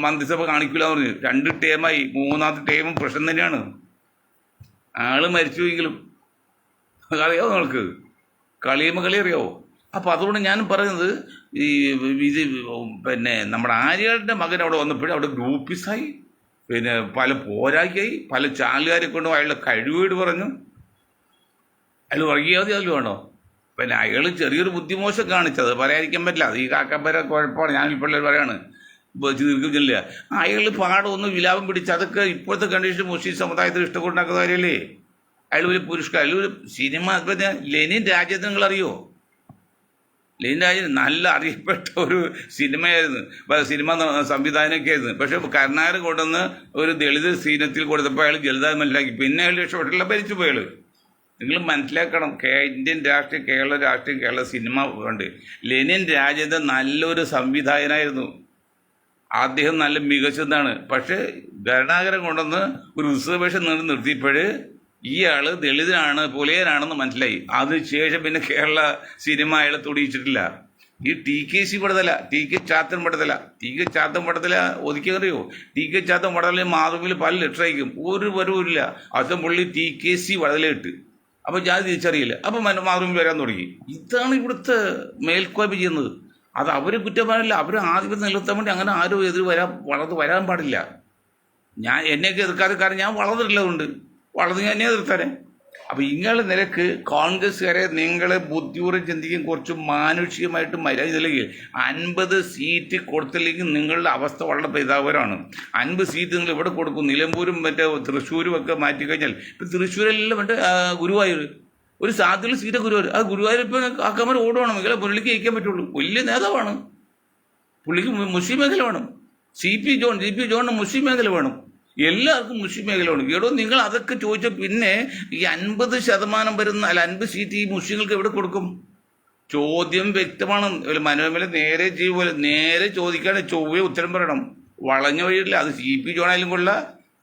മന്ത്രിസഭ കാണിക്കില്ല എന്ന് പറഞ്ഞു. 2 ടേമായി, 3ാമത്തെ ടേമും പ്രശ്നം തന്നെയാണ്. ആള് മരിച്ചുവെങ്കിലും അറിയാവോ നിങ്ങൾക്ക്? കളി അറിയാവോ? അപ്പോൾ അതുകൊണ്ട് ഞാൻ പറയുന്നത് ഇത് പിന്നെ നമ്മുടെ ആര്യാടൻ്റെ മകൻ അവിടെ വന്നപ്പോഴും അവിടെ ഗ്രൂപ്പിസായി, പിന്നെ പല പോരാക്കിയായി, പല ചാനലുകാരെ കൊണ്ടും അയാളുടെ കഴിവേട് പറഞ്ഞു. അയാൾ വർഗീയവാദി അതിൽ വേണോ? പിന്നെ അയാൾ ചെറിയൊരു ബുദ്ധിമോശം കാണിച്ചത് പറയാതിരിക്കാൻ പറ്റില്ല. അത് ഈ കാക്കപ്പര കുഴപ്പമാണ്. ഞാൻ ഇപ്പോൾ പറയാണ് തീർക്കുന്നില്ല. അയാൾ പാടൊന്ന് വിലാപം പിടിച്ച് അതൊക്കെ ഇപ്പോഴത്തെ കണ്ടീഷൻ മുസ്ലിം സമുദായത്തിൽ ഇഷ്ടപ്പെടുന്ന കാര്യമല്ലേ? അയാൾ ഒരു പുരുഷ്കാരം, അയാൾ ഒരു സിനിമ. പിന്നെ ലെനിൻ രാജ്യത്ത് നിങ്ങൾ അറിയോ? ലെനിൻ രാജ്യം നല്ല അറിയപ്പെട്ട ഒരു സിനിമയായിരുന്നു, സിനിമ സംവിധാനമൊക്കെ ആയിരുന്നു. പക്ഷെ കർണാടക കൊണ്ടുവന്ന് ഒരു ദളിത് സീനത്തിൽ കൊടുത്തപ്പോൾ അയാൾ ജലതാ മനസ്സിലാക്കി. പിന്നെ അയാൾ രക്ഷപ്പെട്ടില്ല, ഭരിച്ചു പോയാൾ. നിങ്ങൾ മനസ്സിലാക്കണം, ഇന്ത്യൻ രാഷ്ട്രീയം, കേരള രാഷ്ട്രീയം, കേരള സിനിമ ഉണ്ട്. ലെനിൻ രാജ്യത്തെ നല്ലൊരു സംവിധായകനായിരുന്നു. അദ്ദേഹം നല്ല മികച്ചതാണ്. പക്ഷേ ഭരണാകരം കൊണ്ടുവന്ന് ഒരു റിസർവേഷൻ നിർത്തിയപ്പോൾ ഇയാൾ ദളിതനാണ്, പുലയനാണെന്ന് മനസ്സിലായി. അതിനുശേഷം പിന്നെ കേരള സിനിമ അയാളെ തൊടിയിച്ചിട്ടില്ല. ഈ TKC പടതല, TK Chathan പടതല ഒതുക്കിയറിയോ? TK Chathan പടതല മാധവിൽ പല ലെറ്റർ അയക്കും, ഒരു വരവില്ല. അച്ഛൻ പുള്ളി TKC പടതലിട്ട്. അപ്പോൾ ഞാൻ തിരിച്ചറിയില്ല. അപ്പോൾ മാധവിൽ വരാൻ തുടങ്ങി. ഇതാണ് ഇവിടുത്തെ മേൽക്കോയ്മ ചെയ്യുന്നത്. അത് അവർ കുറ്റം പാടില്ല. അവർ ആധിപത്യം നിലനിർത്താൻ വേണ്ടി അങ്ങനെ ആരും വളർന്ന് വരാൻ പാടില്ല. എന്നെയൊക്കെ എതിർക്കാതെ, കാരണം ഞാൻ വളർന്നിട്ടുള്ളതുകൊണ്ട് വളർന്ന് ഞാൻ എന്നെ എതിർത്താനെ. അപ്പം ഇങ്ങനെ നിലക്ക് കോൺഗ്രസ്സുകാരെ നിങ്ങളെ ബുദ്ധിപൂർവ്വം ചിന്തിക്കും, കുറച്ച് മാനുഷികമായിട്ട് മര്യാദ ഇല്ലെങ്കിൽ 50 സീറ്റ് കൊടുത്തില്ലെങ്കിൽ നിങ്ങളുടെ അവസ്ഥ വളരെ പരിതാപകരമാണ്. 50 സീറ്റ് നിങ്ങൾ ഇവിടെ കൊടുക്കും. നിലമ്പൂരും മറ്റേ തൃശ്ശൂരും ഒക്കെ മാറ്റിക്കഴിഞ്ഞാൽ ഇപ്പം തൃശ്ശൂരെല്ലാം മറ്റേ ഗുരുവായൂർ ഒരു സാധ്യതയുള്ള സീറ്റ് ഗുരുവായൂർ. ആ ഗുരുവായൂർ ഇപ്പം ആക്കാമാർ ഓടുവാണ്. എങ്കിലേ പുള്ളിക്ക് ജയിക്കാൻ പറ്റുള്ളൂ. വലിയ നേതാവാണ് പുള്ളിക്ക്. മുസ്ലിം മേഖല വേണം. CP ജോണിന് മുസ്ലിം മേഖല വേണം. എല്ലാവർക്കും മുസ്ലിം മേഖല വേണം. എടോ നിങ്ങൾ അതൊക്കെ ചോദിച്ചാൽ പിന്നെ ഈ 50% വരുന്ന 50 സീറ്റ് ഈ മുസ്ലിങ്ങൾക്ക് എവിടെ കൊടുക്കും? ചോദ്യം വ്യക്തമാണ്. മനോരമയിലെ നേരെ ചോദിക്കാണ്, ചൊവ്വ ഉത്തരം പറയണം. വളഞ്ഞ വഴിയില്ല. അത് CP ജോണായാലും കൊള്ള,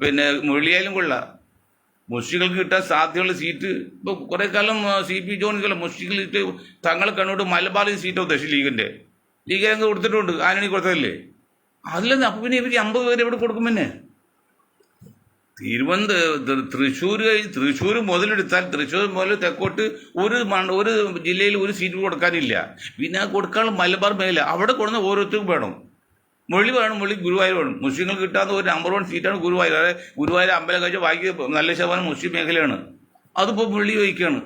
പിന്നെ മുരളിയായാലും കൊള്ള. മുസ്ലിങ്ങൾക്ക് കിട്ടാൻ സാധ്യതയുള്ള സീറ്റ് ഇപ്പോൾ കുറേ കാലം CP ജോണിക്കല്ല മുസ്ലിങ്ങൾക്ക് തങ്ങളെ കണ്ണോട്ട് മലബാറിൽ സീറ്റോ ലീഗിൻ്റെ അങ്ങ് കൊടുത്തിട്ടുണ്ട്. ആന്റണി കൊടുത്തതല്ലേ? അതിലെന്ന് അപ്പം പിന്നെ ഇവർ 50 പേര് എവിടെ കൊടുക്കും? പിന്നെ തൃശ്ശൂർ മുതലെടുത്താൽ തൃശ്ശൂർ മുതൽ തെക്കോട്ട് ഒരു ജില്ലയിൽ ഒരു സീറ്റ് കൊടുക്കാനില്ല. പിന്നെ ആ കൊടുക്കാനുള്ള മലബാർ മേഖല അവിടെ കൊടുക്കുന്ന ഓരോരുത്തർക്കും വേണം. മുരളി ഗുരുവായൂർ വേണം. മുസ്ലിങ്ങൾക്ക് കിട്ടാത്ത ഒരു നമ്പർ 1 സീറ്റാണ് ഗുരുവായൂർ. അതായത് ഗുരുവായൂർ അമ്പലം കഴിച്ച ബാക്കി നല്ല ശതമാനം മുസ്ലിം മേഖലയാണ്. അതിപ്പോൾ മുരളി ചോദിക്കുകയാണ്,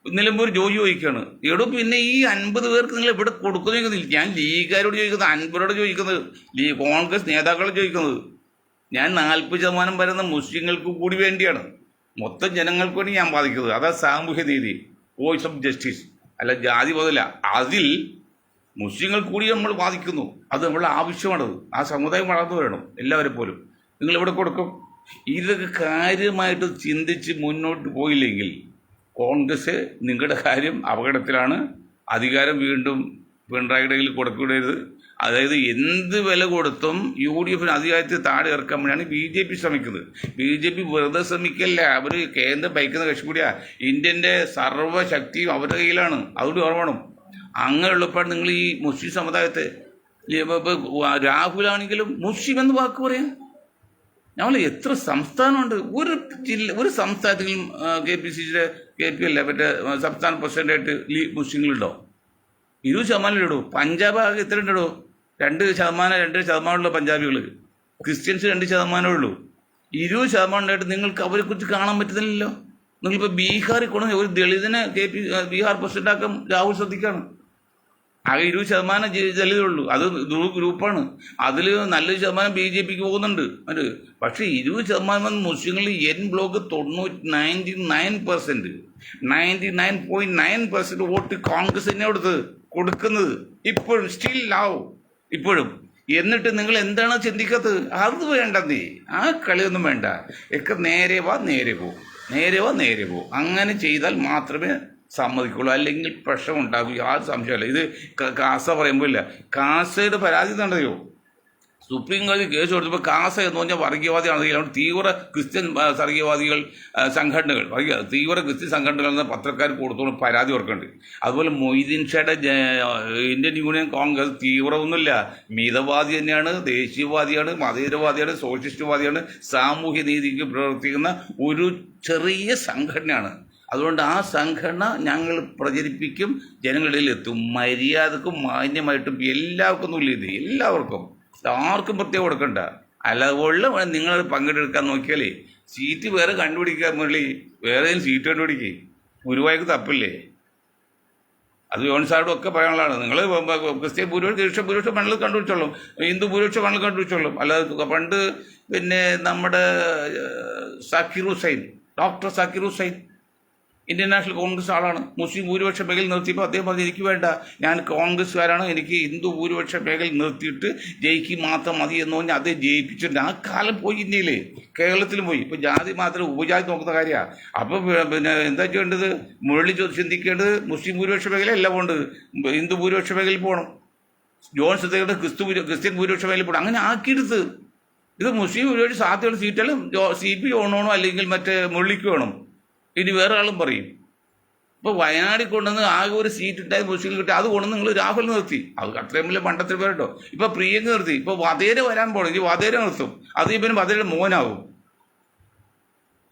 നിലമ്പൂർ ജോജി ചോദിക്കുകയാണ്. എടോ പിന്നെ ഈ 50 പേർക്ക് നിങ്ങൾ ഇവിടെ കൊടുക്കുന്നു? ഞാൻ ലീഗുകാരോട് ചോദിക്കുന്നത്, 50 ചോദിക്കുന്നത്, കോൺഗ്രസ് നേതാക്കളോട് ചോദിക്കുന്നത്. ഞാൻ 40% വരുന്ന മുസ്ലിങ്ങൾക്ക് കൂടി വേണ്ടിയാണ്, മൊത്തം ജനങ്ങൾക്ക് വേണ്ടി ഞാൻ ബാധിക്കുന്നത്. അതാ സാമൂഹ്യ നീതി, വോയിസ് ഓഫ് ജസ്റ്റിസ്. അല്ല ജാതി മുതല. അതിൽ മുസ്ലിങ്ങൾ കൂടി നമ്മൾ ബാധിക്കുന്നു. അത് നമ്മളുടെ ആവശ്യമാണത്. ആ സമുദായം വളർന്നു വരണം എല്ലാവരെ പോലും. നിങ്ങളിവിടെ കൊടുക്കും. ഇതൊക്കെ കാര്യമായിട്ട് ചിന്തിച്ച് മുന്നോട്ട് പോയില്ലെങ്കിൽ കോൺഗ്രസ് നിങ്ങളുടെ കാര്യം അപകടത്തിലാണ്. അധികാരം വീണ്ടും പിണറായിയുടെ കയ്യിൽ കൊടുക്കരുത്. അതായത് എന്ത് വില കൊടുത്തും UDF അധികാരത്തിൽ താഴെ ഇറക്കാൻ വേണ്ടിയാണ് BJP ശ്രമിക്കുന്നത്. BJP വെറുതെ ശ്രമിക്കല്ല. അവർ കേന്ദ്രം ഭരിക്കുന്ന കക്ഷികൂടിയാ. ഇന്ത്യൻ്റെ സർവ്വശക്തിയും അവരുടെ കയ്യിലാണ്. അതുകൊണ്ട് ഓർമ്മണം. അങ്ങനെയുള്ളപ്പോൾ നിങ്ങൾ ഈ മുസ്ലിം സമുദായത്തെ രാഹുലാണെങ്കിലും മുസ്ലിം എന്ന് വാക്ക് പറയാം. ഞങ്ങൾ എത്ര സംസ്ഥാനമുണ്ട്? ഒരു സംസ്ഥാനത്തിലും KPCCയുടെ KP അല്ല മറ്റേ സംസ്ഥാന പ്രസിഡൻ്റായിട്ട് മുസ്ലിങ്ങളുണ്ടോ? 20% ഇടൂ. പഞ്ചാബ് ആകെ എത്ര ഉണ്ടോ? 2% ഉള്ള പഞ്ചാബികൾ. ക്രിസ്ത്യൻസ് 2% ഉള്ളൂ. 20% ഉണ്ടായിട്ട് നിങ്ങൾക്ക് അവരെക്കുറിച്ച് കാണാൻ പറ്റുന്നില്ലല്ലോ. നിങ്ങളിപ്പോൾ ബീഹാറിൽ കൊണ്ടുവന്ന ഒരു ദളിതനെ ബീഹാർ പ്രസിഡൻ്റാക്കാൻ രാഹുൽ ശ്രദ്ധിക്കുകയാണ്. ആകെ 20% ദളിതരുള്ളൂ. അത് ഗ്രൂപ്പാണ്. അതിൽ നല്ലൊരു ശതമാനം BJPക്ക് പോകുന്നുണ്ട്. അത് പക്ഷേ 20% മുസ്ലിങ്ങളിൽ ബ്ലോക്ക് 99.9% വോട്ട് കോൺഗ്രസ് തന്നെ കൊടുക്കുന്നത് ഇപ്പോഴും സ്റ്റിൽ ആവും ഇപ്പോഴും. എന്നിട്ട് നിങ്ങൾ എന്താണ് ചിന്തിക്കാത്തത്? അത് വേണ്ടതേ. ആ കളിയൊന്നും വേണ്ട. ഒക്കെ നേരെ വാ നേരെ പോ. അങ്ങനെ ചെയ്താൽ മാത്രമേ സമ്മതിക്കുള്ളൂ. അല്ലെങ്കിൽ പ്രശ്നം ഉണ്ടാകും. യാതൊരു സംശയമല്ല. ഇത് കാസ പറയുമ്പോൾ ഇല്ല. കാസയുടെ പരാതി നടയോ? സുപ്രീം കോടതി കേസ് കൊടുത്തപ്പോൾ കാസ എന്ന് പറഞ്ഞാൽ വർഗീയവാദിയാണ്. തീവ്ര ക്രിസ്ത്യൻ വർഗീയവാദികൾ സംഘടനകൾ തീവ്ര ക്രിസ്ത്യൻ സംഘടനകൾ എന്ന പത്രക്കാർ കൊടുത്തോളം പരാതി ഓർക്കുന്നുണ്ട്. അതുപോലെ മൊയ്തീൻ ഷായുടെ ഇന്ത്യൻ യൂണിയൻ കോൺഗ്രസ് തീവ്രമൊന്നുമില്ല, മിതവാദി തന്നെയാണ്, ദേശീയവാദിയാണ്, മതേതരവാദിയാണ്, സോഷ്യലിസ്റ്റ്വാദിയാണ്, സാമൂഹ്യ നീതിക്ക് പ്രവർത്തിക്കുന്ന ഒരു ചെറിയ സംഘടനയാണ്. അതുകൊണ്ട് ആ സംഘടന ഞങ്ങൾ പ്രചരിപ്പിക്കും, ജനങ്ങളിൽ എത്തും. മര്യാദക്കും മാന്യമായിട്ടും എല്ലാവർക്കും തുല്യത, എല്ലാവർക്കും, ആർക്കും പ്രത്യേകം കൊടുക്കണ്ട. അല്ലാതെ നിങ്ങൾ പങ്കെടുക്കാൻ നോക്കിയാലേ സീറ്റ് വേറെ കണ്ടുപിടിക്കാൻ മുരളി, വേറെ സീറ്റ് കണ്ടുപിടിക്കേ. ഗുരുവായൂർക്ക് തപ്പില്ലേ? അത് ജോൺസാറും ഒക്കെ പറയാനുള്ളതാണ്. നിങ്ങൾ ക്രിസ്ത്യൻ ഭൂരിപക്ഷം മണ്ണിൽ കണ്ടുപിടിച്ചോളും, ഹിന്ദു ഭൂരിപക്ഷം മണ്ണിൽ കണ്ടുപിടിച്ചോളും. അല്ലാതെ പണ്ട് പിന്നെ നമ്മുടെ doctor Zakir Hussain Indian National Congress ആളാണ്. മുസ്ലിം ഭൂരിപക്ഷ മേഖല നിർത്തിയപ്പോൾ അദ്ദേഹം പറഞ്ഞു, എനിക്ക് വേണ്ട, ഞാൻ കോൺഗ്രസ്സുകാരാണ്, എനിക്ക് ഹിന്ദു ഭൂരിപക്ഷ മേഖല നിർത്തിയിട്ട് ജയിക്ക് മാത്രം മതി എന്ന് പറഞ്ഞാൽ അതേ ജയിപ്പിച്ചിട്ടുണ്ട്. ആ കാലം പോയി. ഇന്ത്യയിൽ കേരളത്തിലും പോയി. ഇപ്പോൾ ജാതി മാത്രം ഉപജാതി നോക്കുന്ന കാര്യമാണ്. അപ്പോൾ പിന്നെ എന്താ ചെയ്യേണ്ടത്? മുരളി ചിന്തിക്കേണ്ടത് മുസ്ലിം ഭൂരിപക്ഷ മേഖല അല്ല പോകേണ്ടത്, ഹിന്ദു ഭൂരിപക്ഷ മേഖലയിൽ പോകണം. ജോൺസ് ക്രിസ്ത്യൻ ഭൂരിപക്ഷ മേഖലയിൽ പോകണം. അങ്ങനെ ആക്കിയെടുത്ത് ഇത് മുസ്ലിം ഭൂരിപക്ഷ സാധ്യതയുള്ള സീറ്റെല്ലാം CP ഓണോണോ അല്ലെങ്കിൽ മറ്റേ മുരളിക്ക് വേണം. ഇനി വേറെ ആളും പറയും. ഇപ്പോൾ വയനാടിൽ കൊണ്ടുവന്ന് ആകെ ഒരു സീറ്റ് ഉണ്ടായി മുസ്ലിം കിട്ടി, അത് കൊണ്ടുവന്ന് നിങ്ങൾ രാഹുൽ നിർത്തി. അത് അത്രയും വലിയ മണ്ടത്തിൽ പേരുണ്ടോ? ഇപ്പോൾ പ്രിയങ്ക നിർത്തി. ഇപ്പോൾ വധേര വരാൻ പോകണം. ഇനി വധേര നിർത്തും. അത് ഇപ്പം വധേരയുടെ മോനാവും.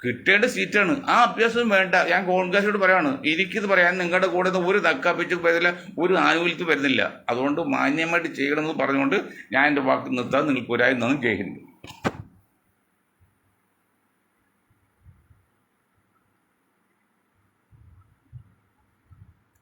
കിട്ടേണ്ട സീറ്റാണ്. ആ അഭ്യാസം വേണ്ട. ഞാൻ കോൺഗ്രസിനോട് പറയാണ്, എനിക്കിത് പറയാൻ നിങ്ങളുടെ കൂടെ നിന്ന് ഒരു നക്കാപ്പിച്ച് വരുന്നില്ല, ഒരു ആനുകൂല്യത്തിൽ വരുന്നില്ല. അതുകൊണ്ട് മാന്യമായിട്ട് ചെയ്യണമെന്ന് പറഞ്ഞുകൊണ്ട് ഞാൻ എൻ്റെ വാക്ക് നിർത്താൻ നിങ്ങൾക്ക് ഒരായി നന്ദി. ജയ് ഹിന്ദ്.